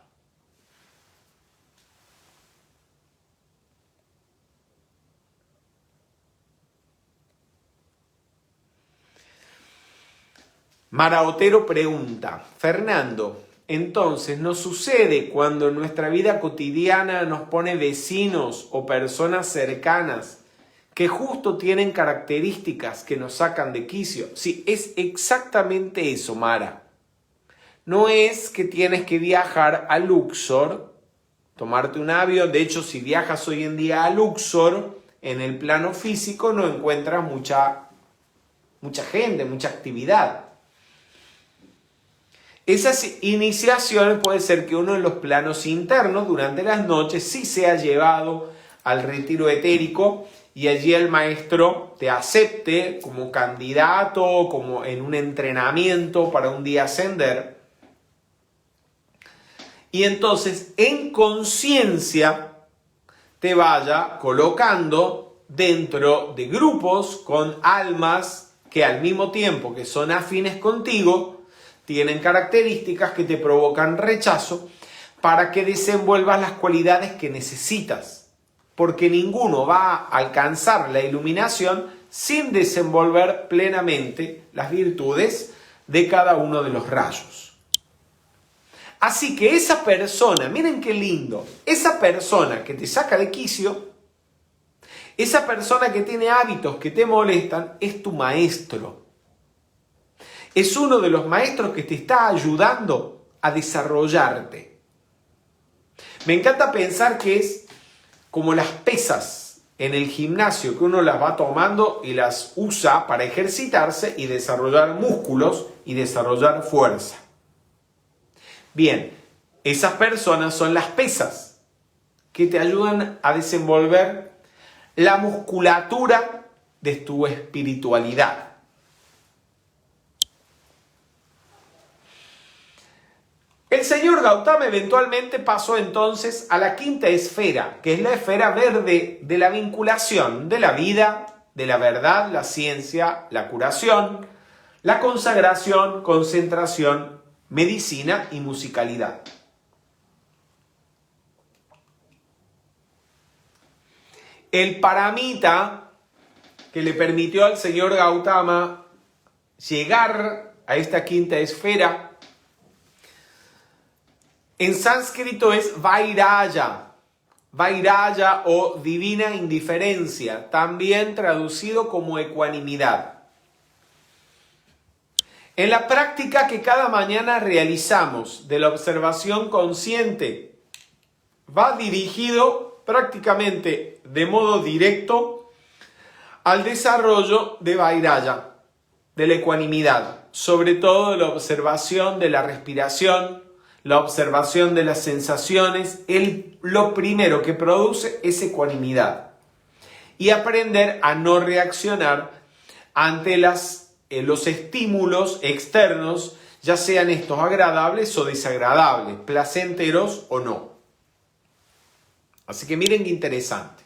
Mara Otero pregunta, Fernando, entonces, ¿nos sucede cuando en nuestra vida cotidiana nos pone vecinos o personas cercanas que justo tienen características que nos sacan de quicio? Sí, es exactamente eso, Mara. No es que tienes que viajar a Luxor, tomarte un avión. De hecho, si viajas hoy en día a Luxor, en el plano físico no encuentras mucha gente, mucha actividad. Esas iniciaciones puede ser que uno en los planos internos durante las noches sí sea llevado al retiro etérico y allí el maestro te acepte como candidato, como en un entrenamiento para un día ascender. Y entonces en conciencia te vaya colocando dentro de grupos con almas que al mismo tiempo que son afines contigo, tienen características que te provocan rechazo para que desenvuelvas las cualidades que necesitas. Porque ninguno va a alcanzar la iluminación sin desenvolver plenamente las virtudes de cada uno de los rayos. Así que esa persona, miren qué lindo, esa persona que te saca de quicio, esa persona que tiene hábitos que te molestan, es tu maestro. Es uno de los maestros que te está ayudando a desarrollarte. Me encanta pensar que es como las pesas en el gimnasio, que uno las va tomando y las usa para ejercitarse y desarrollar músculos y desarrollar fuerza. Bien, esas personas son las pesas que te ayudan a desenvolver la musculatura de tu espiritualidad. El señor Gautama eventualmente pasó entonces a la quinta esfera, que es la esfera verde de la vinculación de la vida, de la verdad, la ciencia, la curación, la consagración, concentración, medicina y musicalidad. El paramita que le permitió al señor Gautama llegar a esta quinta esfera en sánscrito es Vairaya, Vairaya o divina indiferencia, también traducido como ecuanimidad. En la práctica que cada mañana realizamos de la observación consciente, va dirigido prácticamente de modo directo al desarrollo de Vairaya, de la ecuanimidad, sobre todo de la observación de la respiración, la observación de las sensaciones. Lo primero que produce es ecuanimidad. Y aprender a no reaccionar ante los estímulos externos, ya sean estos agradables o desagradables, placenteros o no. Así que miren qué interesante.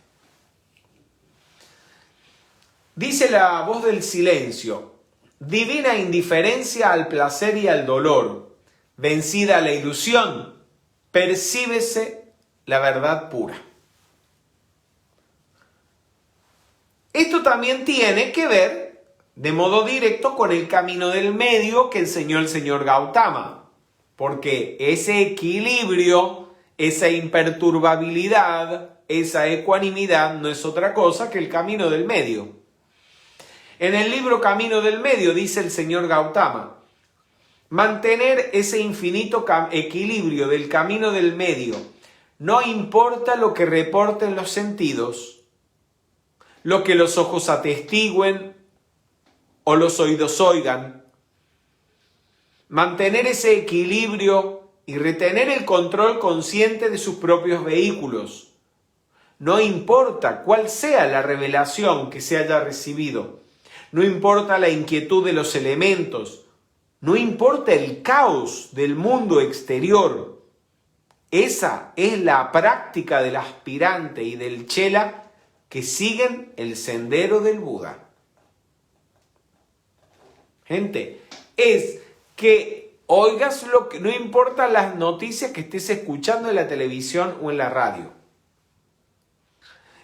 Dice la voz del silencio, divina indiferencia al placer y al dolor. Vencida la ilusión, percíbese la verdad pura. Esto también tiene que ver de modo directo con el camino del medio que enseñó el señor Gautama, porque ese equilibrio, esa imperturbabilidad, esa ecuanimidad no es otra cosa que el camino del medio. En el libro Camino del Medio dice el señor Gautama, mantener ese infinito equilibrio del camino del medio, no importa lo que reporten los sentidos, lo que los ojos atestiguen o los oídos oigan. Mantener ese equilibrio y retener el control consciente de sus propios vehículos. No importa cuál sea la revelación que se haya recibido, no importa la inquietud de los elementos, no importa el caos del mundo exterior. Esa es la práctica del aspirante y del chela que siguen el sendero del Buda. Gente, es que oigas lo que no importa las noticias que estés escuchando en la televisión o en la radio.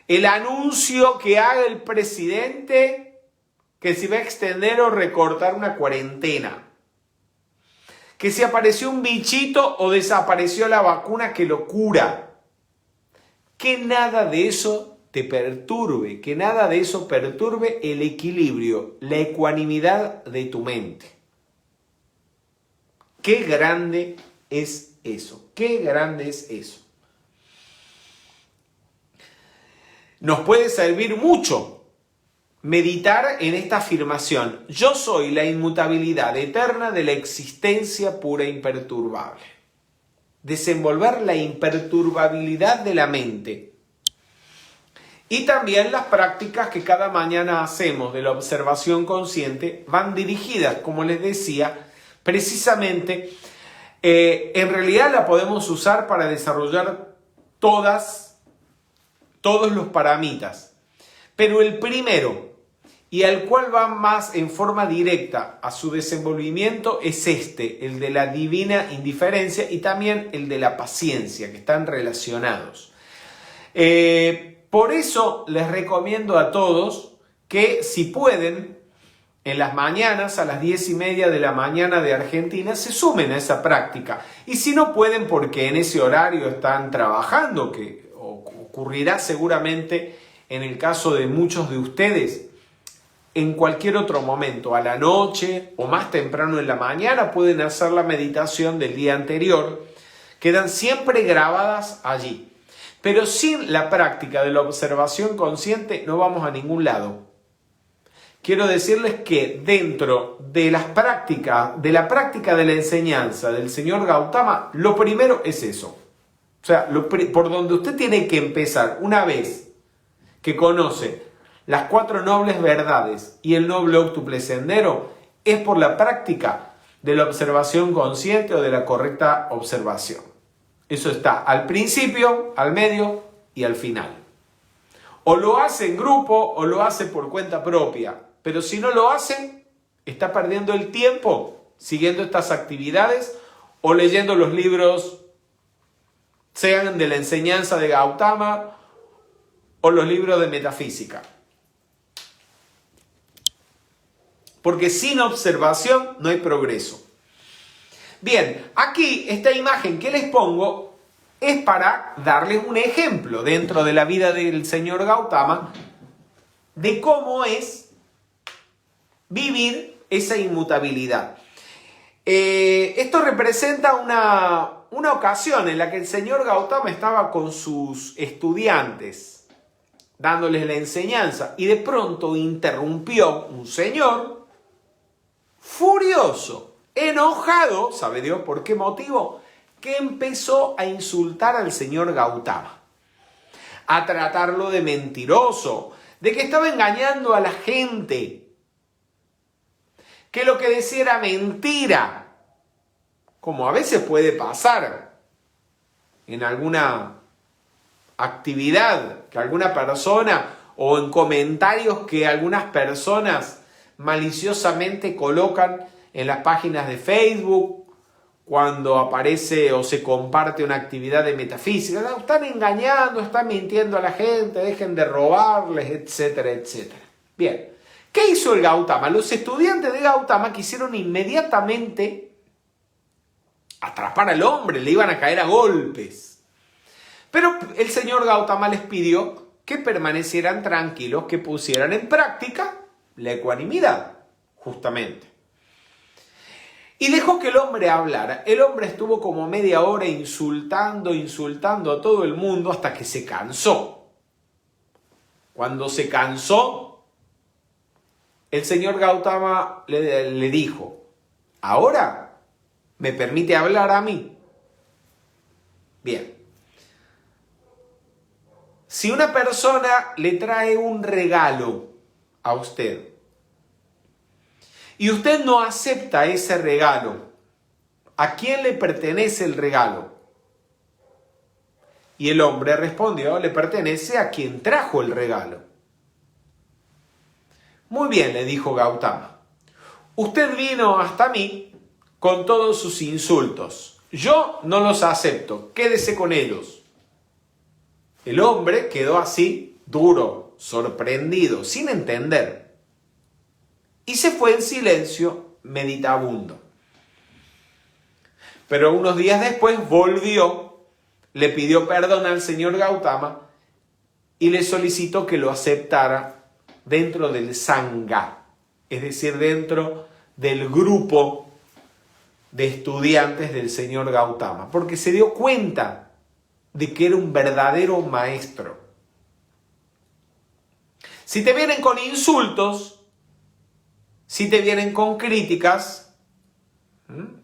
El anuncio que haga el presidente que se va a extender o recortar una cuarentena. Que si apareció un bichito o desapareció la vacuna que lo cura. Que nada de eso te perturbe, que nada de eso perturbe el equilibrio, la ecuanimidad de tu mente. Qué grande es eso, qué grande es eso. Nos puede servir mucho meditar en esta afirmación. Yo soy la inmutabilidad eterna de la existencia pura e imperturbable. Desenvolver la imperturbabilidad de la mente. Y también las prácticas que cada mañana hacemos de la observación consciente van dirigidas, como les decía, precisamente, en realidad la podemos usar para desarrollar todos los paramitas. Pero el primero, y al cual va más en forma directa a su desenvolvimiento, es el de la divina indiferencia y también el de la paciencia, que están relacionados. Por eso les recomiendo a todos que si pueden, en las mañanas, a las 10:30 de la mañana de Argentina, se sumen a esa práctica. Y si no pueden porque en ese horario están trabajando, que ocurrirá seguramente en el caso de muchos de ustedes, en cualquier otro momento, a la noche o más temprano en la mañana, pueden hacer la meditación del día anterior. Quedan siempre grabadas allí. Pero sin la práctica de la observación consciente no vamos a ningún lado. Quiero decirles que dentro de la práctica de la enseñanza del señor Gautama, lo primero es eso. O sea, por donde usted tiene que empezar una vez que conoce las 4 nobles verdades y el noble óctuple sendero, es por la práctica de la observación consciente o de la correcta observación. Eso está al principio, al medio y al final. O lo hace en grupo o lo hace por cuenta propia. Pero si no lo hace, está perdiendo el tiempo siguiendo estas actividades o leyendo los libros, sean de la enseñanza de Gautama o los libros de metafísica. Porque sin observación no hay progreso. Bien, aquí esta imagen que les pongo es para darles un ejemplo dentro de la vida del señor Gautama de cómo es vivir esa inmutabilidad. Esto representa una ocasión en la que el señor Gautama estaba con sus estudiantes dándoles la enseñanza y de pronto interrumpió un señor furioso, enojado, ¿sabe Dios por qué motivo? Que empezó a insultar al señor Gautama, a tratarlo de mentiroso, de que estaba engañando a la gente, que lo que decía era mentira, como a veces puede pasar en alguna actividad que alguna persona o en comentarios que algunas personas maliciosamente colocan en las páginas de Facebook cuando aparece o se comparte una actividad de metafísica. Están engañando, están mintiendo a la gente, dejen de robarles, etcétera, etcétera. Bien, ¿qué hizo el Gautama? Los estudiantes de Gautama quisieron inmediatamente atrapar al hombre, le iban a caer a golpes. Pero el señor Gautama les pidió que permanecieran tranquilos, que pusieran en práctica la ecuanimidad, justamente. Y dejó que el hombre hablara. El hombre estuvo como media hora insultando a todo el mundo hasta que se cansó. Cuando se cansó, el señor Gautama le dijo: ¿ahora me permite hablar a mí? Bien. Si una persona le trae un regalo a usted y usted no acepta ese regalo, ¿a quién le pertenece el regalo? Y el hombre respondió, le pertenece a quien trajo el regalo. Muy bien, le dijo Gautama, usted vino hasta mí con todos sus insultos. Yo no los acepto, quédese con ellos. El hombre quedó así, duro, sorprendido, sin entender. Y se fue en silencio, meditabundo. Pero unos días después volvió, le pidió perdón al señor Gautama y le solicitó que lo aceptara dentro del Sangha, es decir, dentro del grupo de estudiantes del señor Gautama, porque se dio cuenta de que era un verdadero maestro. Si te vienen con insultos, si te vienen con críticas,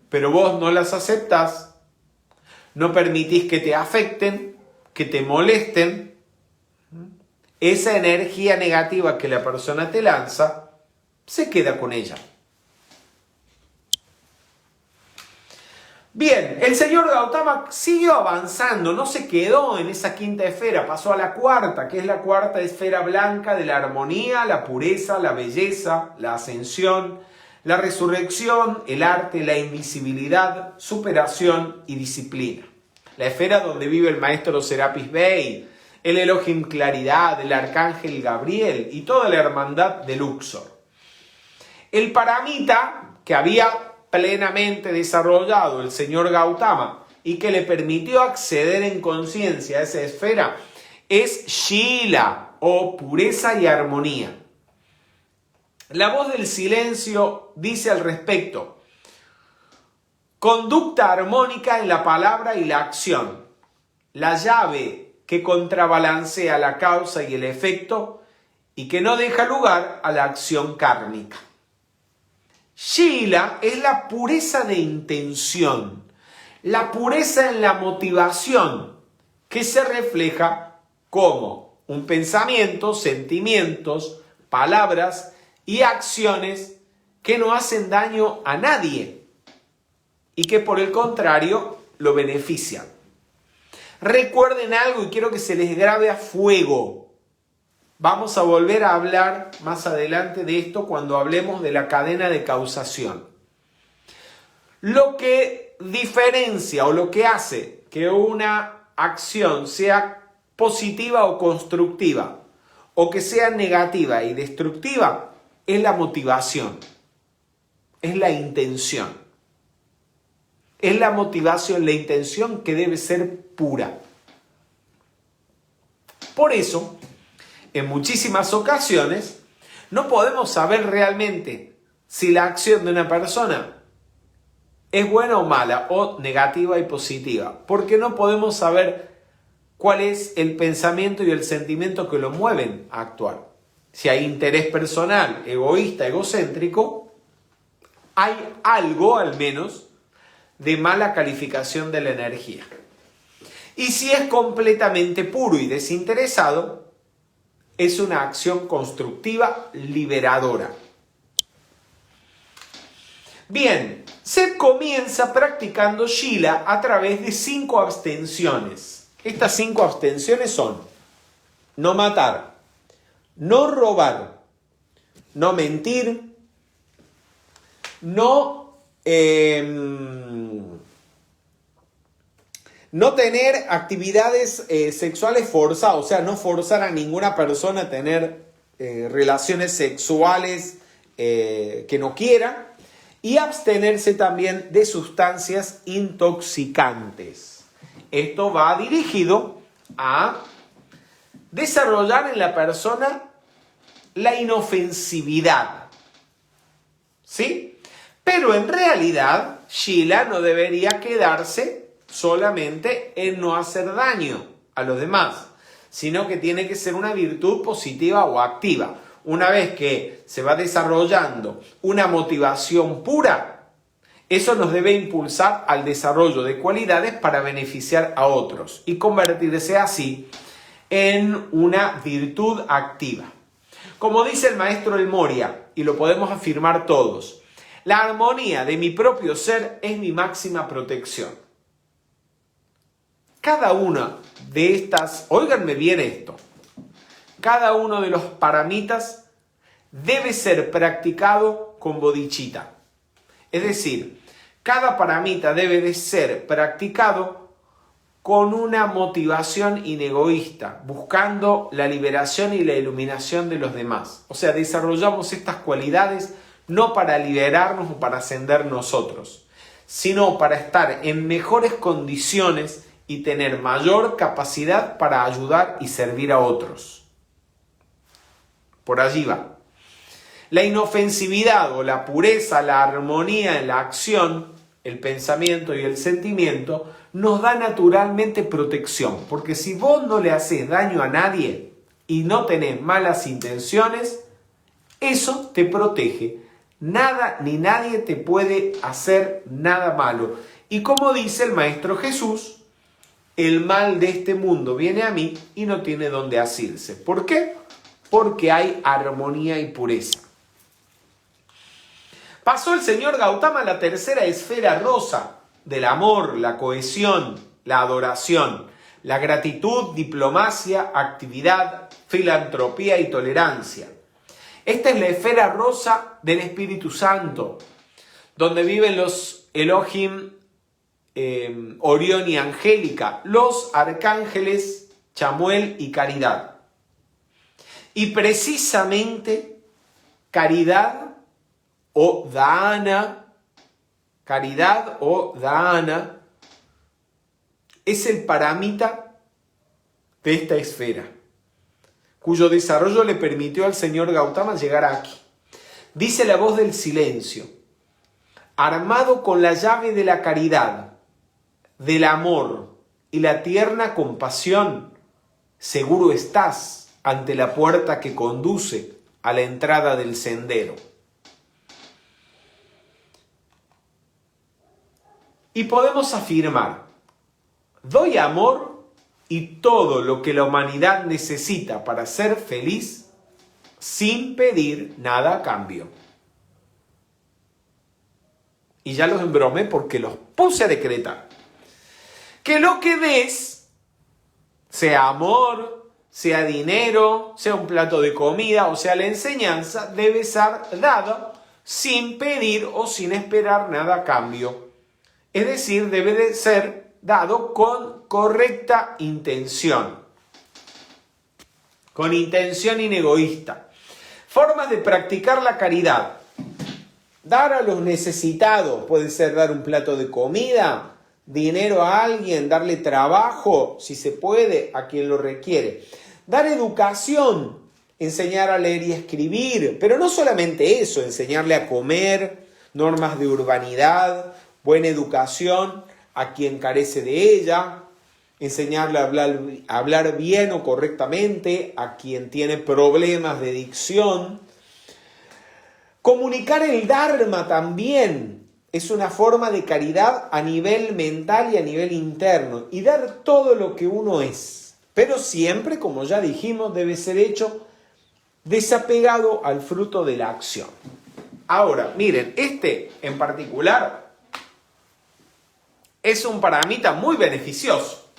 pero vos no las aceptás, no permitís que te afecten, que te molesten, esa energía negativa que la persona te lanza, se queda con ella. Bien, el señor Gautama siguió avanzando, no se quedó en esa quinta esfera, pasó a la cuarta, que es la cuarta esfera blanca de la armonía, la pureza, la belleza, la ascensión, la resurrección, el arte, la invisibilidad, superación y disciplina. La esfera donde vive el maestro Serapis Bey, el Elohim Claridad, el arcángel Gabriel y toda la hermandad de Luxor. El paramita que había plenamente desarrollado el señor Gautama y que le permitió acceder en conciencia a esa esfera es Shila o pureza y armonía. La voz del silencio dice al respecto: conducta armónica en la palabra y la acción, la llave que contrabalancea la causa y el efecto y que no deja lugar a la acción kármica. Shila es la pureza de intención, la pureza en la motivación, que se refleja como un pensamiento, sentimientos, palabras y acciones que no hacen daño a nadie y que por el contrario lo benefician. Recuerden algo y quiero que se les grabe a fuego. Vamos a volver a hablar más adelante de esto cuando hablemos de la cadena de causación. Lo que diferencia o lo que hace que una acción sea positiva o constructiva o que sea negativa y destructiva es la motivación, es la intención. Es la motivación, la intención que debe ser pura. Por eso, en muchísimas ocasiones, no podemos saber realmente si la acción de una persona es buena o mala, o negativa y positiva, porque no podemos saber cuál es el pensamiento y el sentimiento que lo mueven a actuar. Si hay interés personal, egoísta, egocéntrico, hay algo, al menos, de mala calificación de la energía. Y si es completamente puro y desinteresado, es una acción constructiva, liberadora. Bien, se comienza practicando Shila a través de 5 abstenciones. Estas 5 abstenciones son: no matar, no robar, no mentir, no tener actividades sexuales forzadas, o sea, no forzar a ninguna persona a tener relaciones sexuales que no quiera, y abstenerse también de sustancias intoxicantes. Esto va dirigido a desarrollar en la persona la inofensividad, ¿sí? Pero en realidad, Shila no debería quedarse solamente en no hacer daño a los demás, sino que tiene que ser una virtud positiva o activa. Una vez que se va desarrollando una motivación pura, eso nos debe impulsar al desarrollo de cualidades para beneficiar a otros y convertirse así en una virtud activa. Como dice el maestro El Moria, y lo podemos afirmar todos, La armonía de mi propio ser es mi máxima protección. Cada una de estas, óiganme bien esto, cada uno de los paramitas debe ser practicado con bodhicitta. Es decir, cada paramita debe de ser practicado con una motivación inegoísta, buscando la liberación y la iluminación de los demás. O sea, desarrollamos estas cualidades no para liberarnos o para ascender nosotros, sino para estar en mejores condiciones y tener mayor capacidad para ayudar y servir a otros. Por allí va. La inofensividad o la pureza, la armonía en la acción, el pensamiento y el sentimiento nos da naturalmente protección, porque si vos no le haces daño a nadie y no tenés malas intenciones, eso te protege. Nada ni nadie te puede hacer nada malo. Y como dice el Maestro Jesús, el mal de este mundo viene a mí y no tiene dónde asirse. ¿Por qué? Porque hay armonía y pureza. Pasó el señor Gautama a la tercera esfera rosa del amor, la cohesión, la adoración, la gratitud, diplomacia, actividad, filantropía y tolerancia. Esta es la esfera rosa del Espíritu Santo, donde viven los Elohim, Orión y Angélica, los arcángeles Chamuel y Caridad. Y precisamente Caridad o Dana, es el paramita de esta esfera, cuyo desarrollo le permitió al señor Gautama llegar aquí. Dice la voz del silencio: armado con la llave de la caridad, del amor y la tierna compasión, seguro estás ante la puerta que conduce a la entrada del sendero. Y podemos afirmar: doy amor y todo lo que la humanidad necesita para ser feliz sin pedir nada a cambio. Y ya los embromé porque los puse a decretar. Que lo que des, sea amor, sea dinero, sea un plato de comida o sea la enseñanza, debe ser dado sin pedir o sin esperar nada a cambio. Es decir, debe de ser dado con correcta intención. Con intención inegoísta. Formas de practicar la caridad. Dar a los necesitados. Puede ser dar un plato de comida, dinero a alguien, darle trabajo, si se puede, a quien lo requiere. Dar educación, enseñar a leer y escribir. Pero no solamente eso, enseñarle a comer, normas de urbanidad, buena educación a quien carece de ella, enseñarle a hablar bien o correctamente a quien tiene problemas de dicción. Comunicar el Dharma también es una forma de caridad a nivel mental y a nivel interno, y dar todo lo que uno es. Pero siempre, como ya dijimos, debe ser hecho desapegado al fruto de la acción. Ahora, miren, este en particular es un paramita muy beneficioso.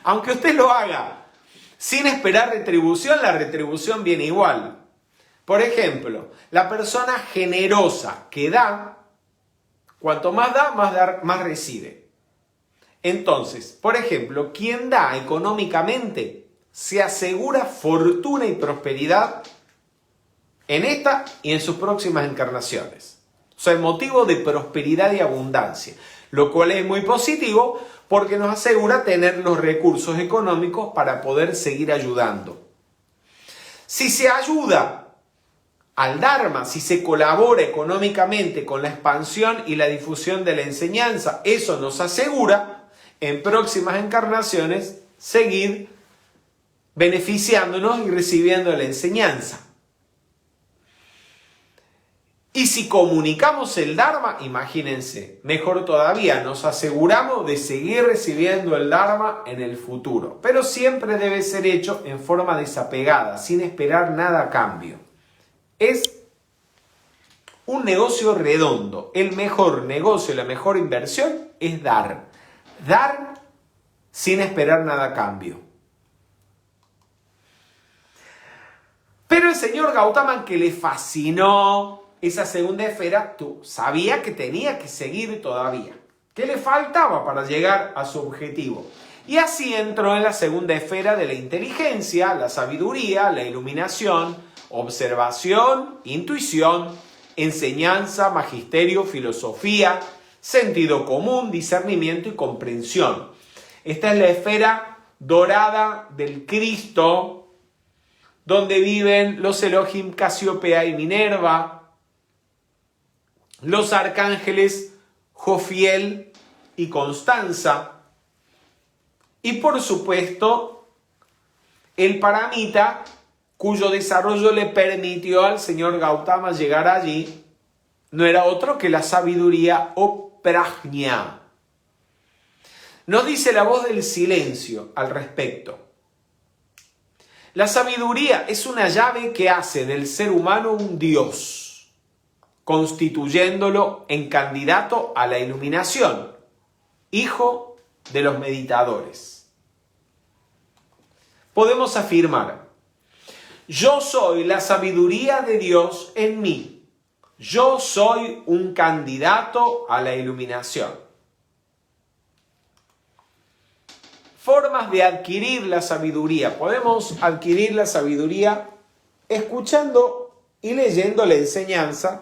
Aunque usted lo haga sin esperar retribución, la retribución viene igual. Por ejemplo, la persona generosa que da, cuanto más da, más recibe. Entonces, por ejemplo, quien da económicamente se asegura fortuna y prosperidad en esta y en sus próximas encarnaciones. O sea, el motivo de prosperidad y abundancia. Lo cual es muy positivo porque nos asegura tener los recursos económicos para poder seguir ayudando. Si se ayuda al Dharma, si se colabora económicamente con la expansión y la difusión de la enseñanza, eso nos asegura en próximas encarnaciones seguir beneficiándonos y recibiendo la enseñanza. Y si comunicamos el Dharma, imagínense, mejor todavía, nos aseguramos de seguir recibiendo el Dharma en el futuro. Pero siempre debe ser hecho en forma desapegada, sin esperar nada a cambio. Es un negocio redondo. El mejor negocio, la mejor inversión es dar. Dar sin esperar nada a cambio. Pero el señor Gautama, que le fascinó esa segunda esfera, sabía que tenía que seguir todavía, que le faltaba para llegar a su objetivo. Y así entró en la segunda esfera de la inteligencia, la sabiduría, la iluminación, observación, intuición, enseñanza, magisterio, filosofía, sentido común, discernimiento y comprensión. Esta es la esfera dorada del Cristo, donde viven los Elohim, Casiopea y Minerva, los arcángeles Jofiel y Constanza, y por supuesto el Paramita, cuyo desarrollo le permitió al señor Gautama llegar allí, no era otro que la sabiduría o prajna. Nos dice la voz del silencio al respecto. La sabiduría es una llave que hace del ser humano un Dios, constituyéndolo en candidato a la iluminación, hijo de los meditadores. Podemos afirmar: yo soy la sabiduría de Dios en mí. Yo soy un candidato a la iluminación. Formas de adquirir la sabiduría. Podemos adquirir la sabiduría escuchando y leyendo la enseñanza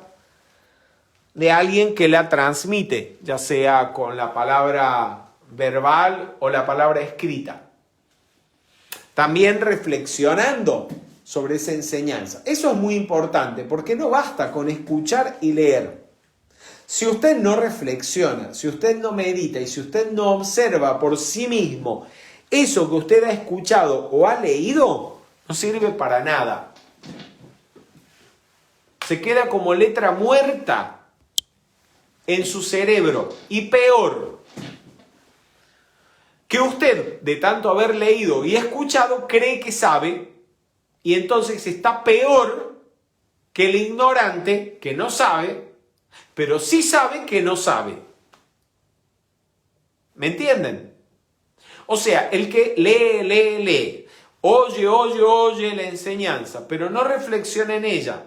de alguien que la transmite, ya sea con la palabra verbal o la palabra escrita. También reflexionando sobre esa enseñanza. Eso es muy importante, porque no basta con escuchar y leer. Si usted no reflexiona, si usted no medita y si usted no observa por sí mismo eso que usted ha escuchado o ha leído, no sirve para nada. Se queda como letra muerta en su cerebro. Y peor, que usted, de tanto haber leído y escuchado, cree que sabe, y entonces está peor que el ignorante que no sabe, pero sí sabe que no sabe. ¿Me entienden? O sea, el que lee, oye la enseñanza, pero no reflexiona en ella,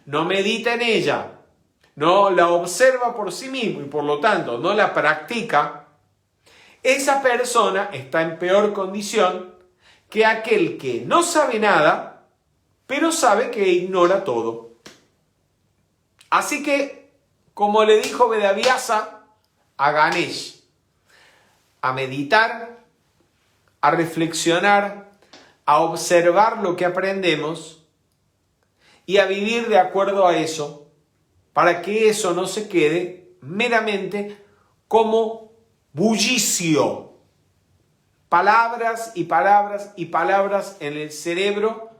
no medita en ella, no la observa por sí mismo y por lo tanto no la practica, esa persona está en peor condición que aquel que no sabe nada, pero sabe que ignora todo. Así que, como le dijo Vedavyasa a Ganesh, a meditar, a reflexionar, a observar lo que aprendemos y a vivir de acuerdo a eso, para que eso no se quede meramente como bullicio. Palabras y palabras y palabras en el cerebro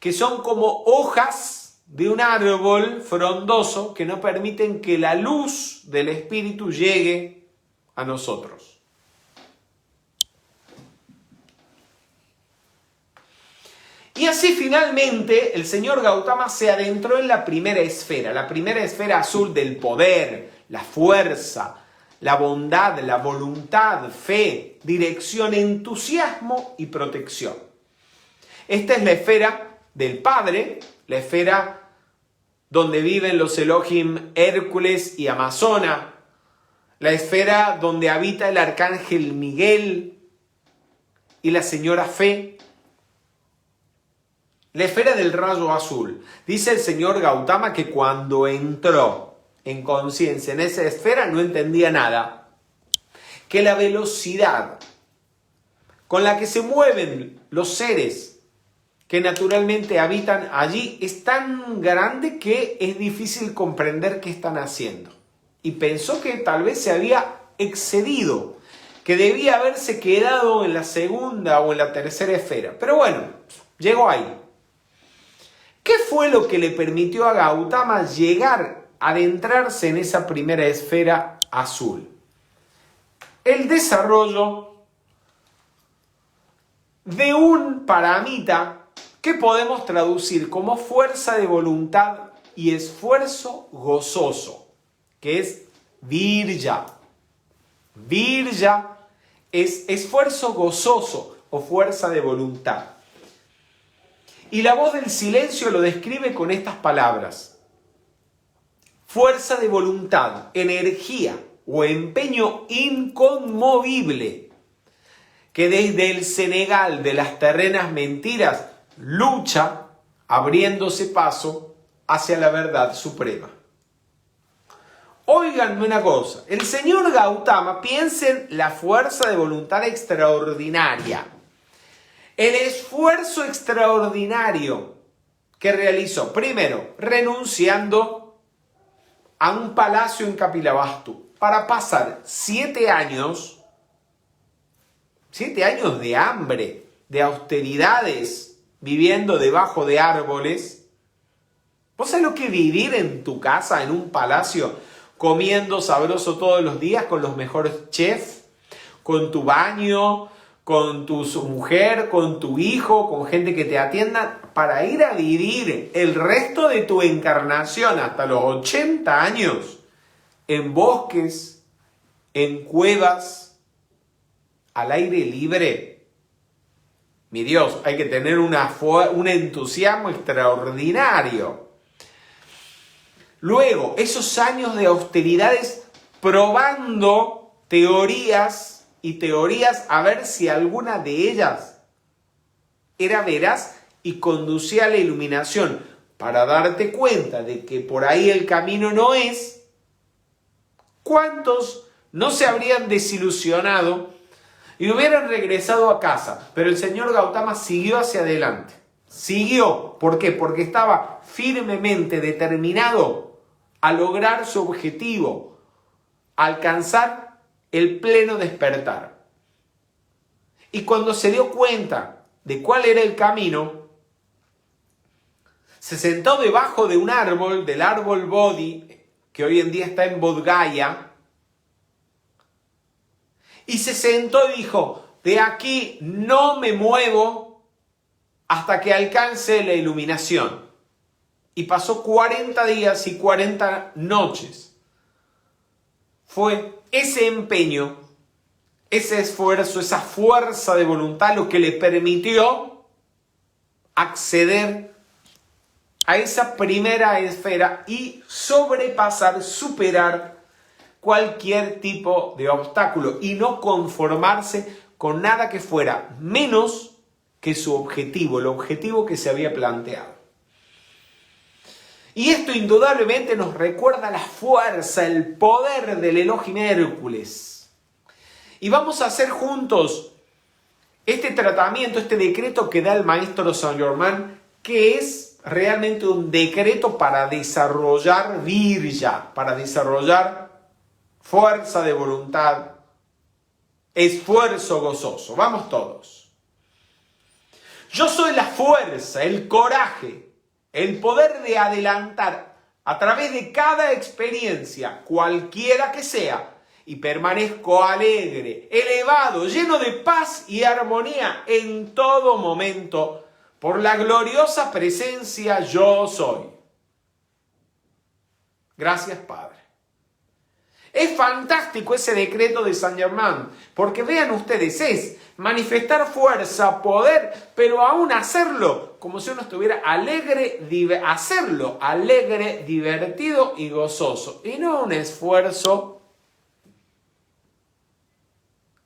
que son como hojas de un árbol frondoso que no permiten que la luz del espíritu llegue a nosotros. Y así finalmente el señor Gautama se adentró en la primera esfera azul del poder, la fuerza, la bondad, la voluntad, fe, dirección, entusiasmo y protección. Esta es la esfera del Padre, la esfera donde viven los Elohim Hércules y Amazona, la esfera donde habita el arcángel Miguel y la señora Fe, la esfera del rayo azul. Dice el señor Gautama que cuando entró en conciencia en esa esfera no entendía nada, que la velocidad con la que se mueven los seres que naturalmente habitan allí es tan grande que es difícil comprender qué están haciendo. Y pensó que tal vez se había excedido, que debía haberse quedado en la segunda o en la tercera esfera. Pero bueno, llegó ahí. ¿Qué fue lo que le permitió a Gautama llegar, adentrarse en esa primera esfera azul? El desarrollo de un paramita que podemos traducir como fuerza de voluntad y esfuerzo gozoso, que es virya. Virya es esfuerzo gozoso o fuerza de voluntad. Y la voz del silencio lo describe con estas palabras: fuerza de voluntad, energía o empeño inconmovible, que desde el Senegal de las terrenas mentiras lucha abriéndose paso hacia la verdad suprema. Óiganme una cosa, el señor Gautama, piensen la fuerza de voluntad extraordinaria, el esfuerzo extraordinario que realizó, primero, renunciando a un palacio en Kapilavastu para pasar 7 años de hambre, de austeridades, viviendo debajo de árboles. ¿Vos sabés lo que es vivir en tu casa, en un palacio, comiendo sabroso todos los días con los mejores chefs, con tu baño, con tu mujer, con tu hijo, con gente que te atienda, para ir a vivir el resto de tu encarnación hasta los 80 años en bosques, en cuevas, al aire libre? Mi Dios, hay que tener un entusiasmo extraordinario. Luego, esos años de austeridades probando teorías a ver si alguna de ellas era veraz y conducía a la iluminación, para darte cuenta de que por ahí el camino no es. ¿Cuántos no se habrían desilusionado y hubieran regresado a casa? Pero el señor Gautama siguió hacia adelante. Siguió. ¿Por qué? Porque estaba firmemente determinado a lograr su objetivo, a alcanzar el pleno despertar. Y cuando se dio cuenta de cuál era el camino, se sentó debajo de un árbol, del árbol Bodhi, que hoy en día está en Bodh Gaya, y se sentó y dijo: de aquí no me muevo hasta que alcance la iluminación. Y pasó 40 días y 40 noches. Fue ese empeño, ese esfuerzo, esa fuerza de voluntad lo que le permitió acceder a esa primera esfera y sobrepasar, superar cualquier tipo de obstáculo y no conformarse con nada que fuera menos que su objetivo, el objetivo que se había planteado. Y esto indudablemente nos recuerda la fuerza, el poder del Elohim Hércules. Y vamos a hacer juntos este tratamiento, este decreto que da el maestro Saint Germain, que es realmente un decreto para desarrollar virya, para desarrollar fuerza de voluntad, esfuerzo gozoso. Vamos todos. Yo soy la fuerza, el coraje, el poder de adelantar a través de cada experiencia, cualquiera que sea, y permanezco alegre, elevado, lleno de paz y armonía en todo momento, por la gloriosa presencia yo soy. Gracias, Padre. Es fantástico ese decreto de Saint Germain, porque vean ustedes, es manifestar fuerza, poder, pero aún hacerlo como si uno estuviera alegre, hacerlo alegre, divertido y gozoso, y no un esfuerzo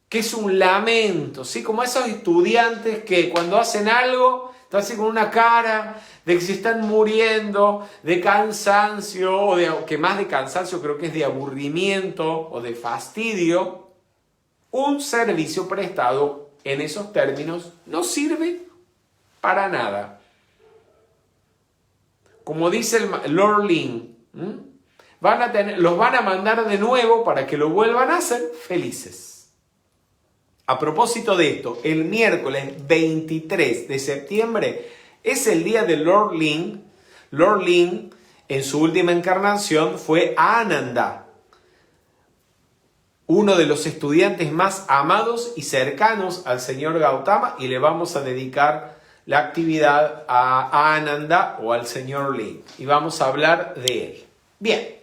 que es un lamento, ¿sí? Como esos estudiantes que cuando hacen algo están así con una cara de que se están muriendo, de cansancio, o que más de cansancio creo que es de aburrimiento o de fastidio. Un servicio prestado en esos términos no sirve para nada. Como dice el Lord Lin, los van a mandar de nuevo para que lo vuelvan a hacer felices. A propósito de esto, el miércoles 23 de septiembre es el día de Lord Lin. Lord Lin, en su última encarnación, fue Ananda, uno de los estudiantes más amados y cercanos al señor Gautama, y le vamos a dedicar la actividad a Ananda o al señor Ling. Y vamos a hablar de él. Bien,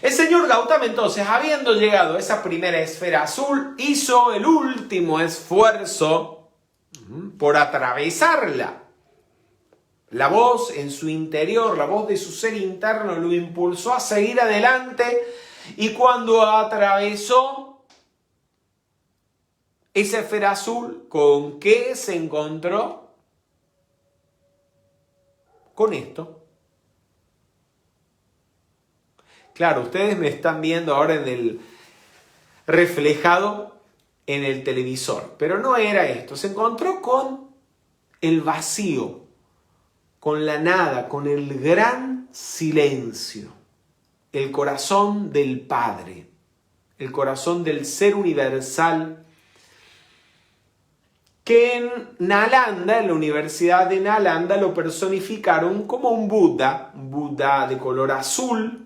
el señor Gautama entonces, habiendo llegado a esa primera esfera azul, hizo el último esfuerzo por atravesarla. La voz en su interior, la voz de su ser interno lo impulsó a seguir adelante, y cuando atravesó esa esfera azul, ¿con qué se encontró? Con esto. Claro, ustedes me están viendo ahora reflejado en el televisor, pero no era esto. Se encontró con el vacío, con la nada, con el gran silencio, el corazón del Padre, el corazón del ser universal, que en Nalanda, en la Universidad de Nalanda, lo personificaron como un Buda de color azul.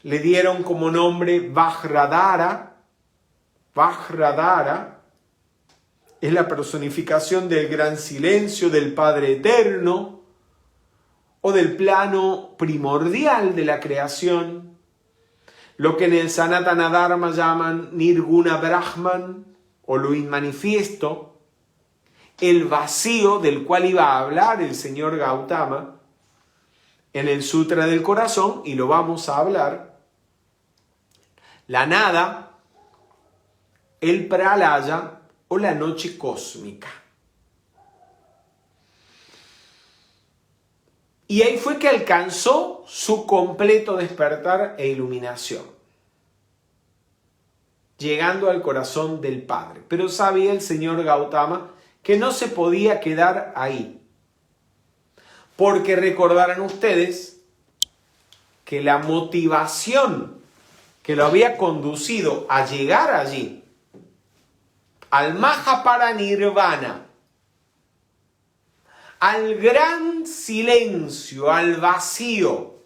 Le dieron como nombre Vajradhara. Vajradhara es la personificación del gran silencio, del Padre Eterno, o del plano primordial de la creación, lo que en el Sanatana Dharma llaman Nirguna Brahman, o lo inmanifiesto, el vacío del cual iba a hablar el señor Gautama en el Sutra del Corazón, y lo vamos a hablar. La nada, el pralaya o la noche cósmica. Y ahí fue que alcanzó su completo despertar e iluminación, llegando al corazón del Padre. Pero sabía el señor Gautama que no se podía quedar ahí, porque recordarán ustedes que la motivación que lo había conducido a llegar allí, al Mahaparanirvana, al gran silencio, al vacío,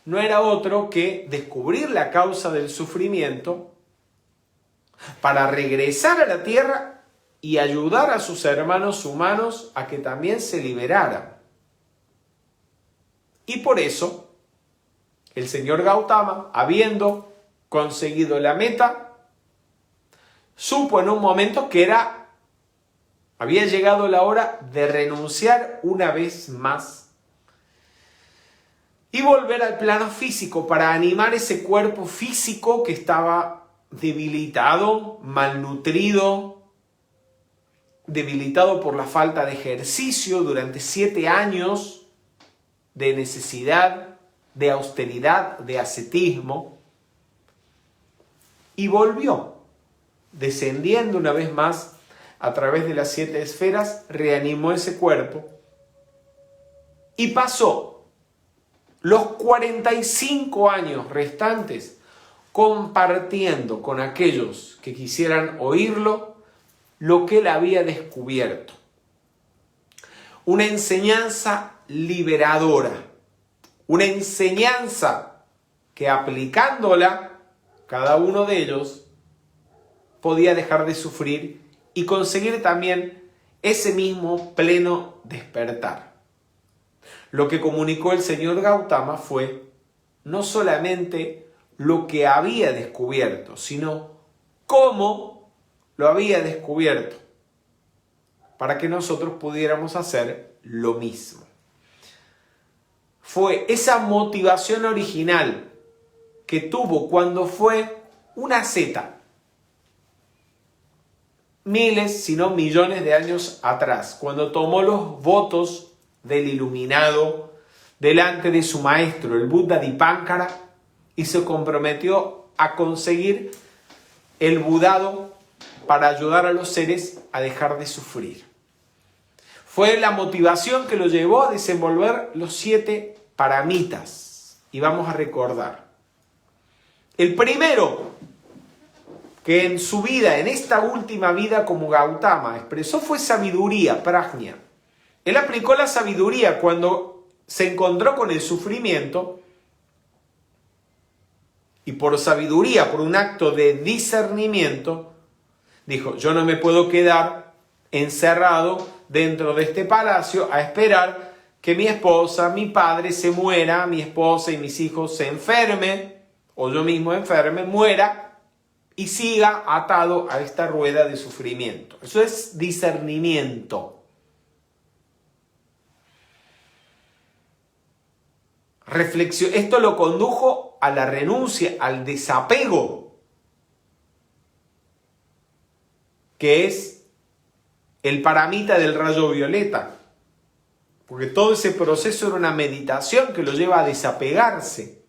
no era otro que descubrir la causa del sufrimiento para regresar a la tierra y ayudar a sus hermanos humanos a que también se liberaran. Y por eso, el señor Gautama, habiendo conseguido la meta, supo en un momento que había llegado la hora de renunciar una vez más y volver al plano físico para animar ese cuerpo físico que estaba debilitado, malnutrido, debilitado por la falta de ejercicio durante 7 años de necesidad, de austeridad, de ascetismo, y volvió, descendiendo una vez más a través de las 7 esferas, reanimó ese cuerpo y pasó los 45 años restantes compartiendo con aquellos que quisieran oírlo lo que él había descubierto. Una enseñanza liberadora, una enseñanza que aplicándola cada uno de ellos podía dejar de sufrir y conseguir también ese mismo pleno despertar. Lo que comunicó el señor Gautama fue no solamente lo que había descubierto, sino cómo lo había descubierto, para que nosotros pudiéramos hacer lo mismo. Fue esa motivación original que tuvo cuando fue una asceta, miles, si no millones de años atrás, cuando tomó los votos del iluminado delante de su maestro, el Buda Dipankara, y se comprometió a conseguir el budado para ayudar a los seres a dejar de sufrir. Fue la motivación que lo llevó a desenvolver los 7 paramitas. Y vamos a recordar. El primero que en su vida, en esta última vida como Gautama, expresó fue sabiduría, prajna. Él aplicó la sabiduría cuando se encontró con el sufrimiento y por sabiduría, por un acto de discernimiento, dijo, yo no me puedo quedar encerrado dentro de este palacio a esperar que mi esposa, mi padre se muera, mi esposa y mis hijos se enfermen, o yo mismo enferme, muera y siga atado a esta rueda de sufrimiento. Eso es discernimiento. Reflexión. Esto lo condujo a la renuncia, al desapego, que es el paramita del rayo violeta. Porque todo ese proceso era una meditación que lo lleva a desapegarse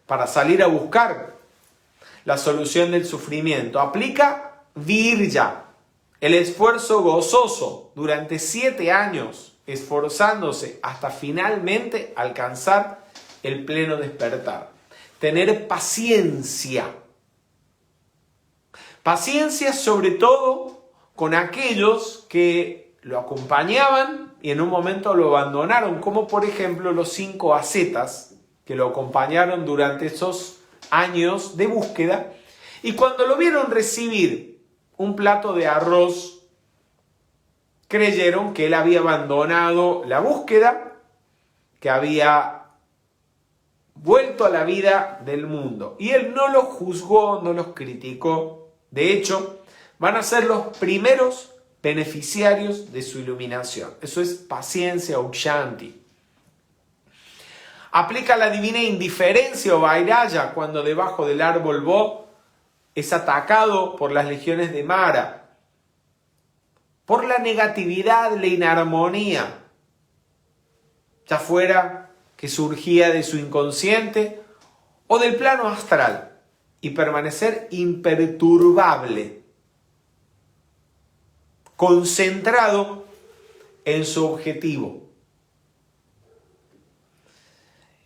para salir a buscar la solución del sufrimiento. Aplica virya, el esfuerzo gozoso durante 7 años, esforzándose hasta finalmente alcanzar el pleno despertar. Tener paciencia. Paciencia sobre todo con aquellos que lo acompañaban y en un momento lo abandonaron, como por ejemplo los 5 ascetas que lo acompañaron durante esos años de búsqueda, y cuando lo vieron recibir un plato de arroz, creyeron que él había abandonado la búsqueda, que había vuelto a la vida del mundo. Y él no los juzgó, no los criticó. De hecho, van a ser los primeros beneficiarios de su iluminación. Eso es paciencia o kshanti. Aplica la divina indiferencia o vairaya cuando debajo del árbol Bo es atacado por las legiones de Mara, por la negatividad, la inarmonía, ya fuera que surgía de su inconsciente o del plano astral, y permanecer imperturbable, concentrado en su objetivo.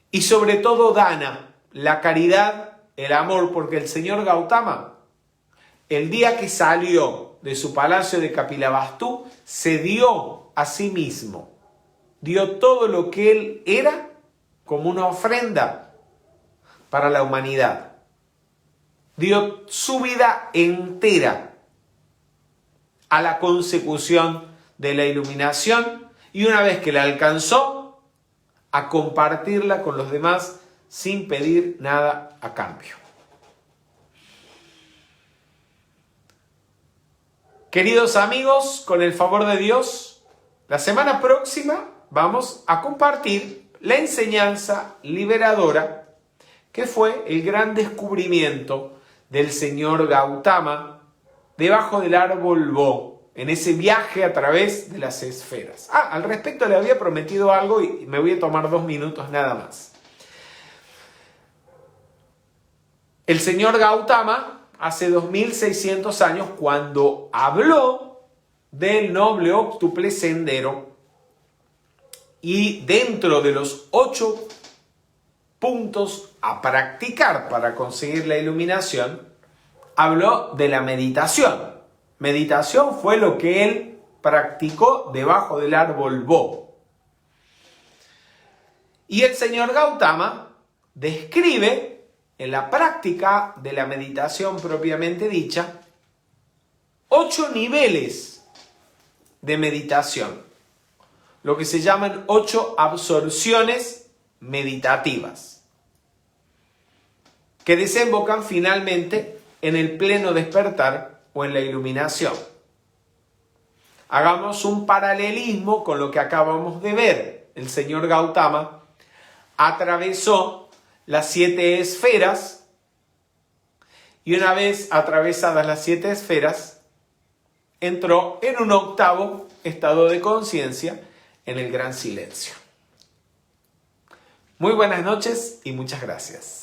Y sobre todo dana, la caridad, el amor, porque el señor Gautama, el día que salió de su palacio de Kapilavastu, se dio a sí mismo, dio todo lo que él era como una ofrenda para la humanidad. Dio su vida entera a la consecución de la iluminación y una vez que la alcanzó, a compartirla con los demás sin pedir nada a cambio. Queridos amigos, con el favor de Dios, la semana próxima vamos a compartir la enseñanza liberadora que fue el gran descubrimiento del señor Gautama debajo del árbol Bo, en ese viaje a través de las esferas. Al respecto le había prometido algo y me voy a tomar 2 minutos nada más. El señor Gautama, hace 2600 años, cuando habló del noble óctuple sendero y dentro de los 8 puntos a practicar para conseguir la iluminación, habló de la meditación. Meditación fue lo que él practicó debajo del árbol Bo. Y el señor Gautama describe en la práctica de la meditación propiamente dicha 8 niveles de meditación, lo que se llaman 8 absorciones meditativas, que desembocan finalmente en el pleno despertar o en la iluminación. Hagamos un paralelismo con lo que acabamos de ver. El señor Gautama atravesó las 7 esferas y una vez atravesadas las 7 esferas, entró en un 8º estado de conciencia, en el gran silencio. Muy buenas noches y muchas gracias.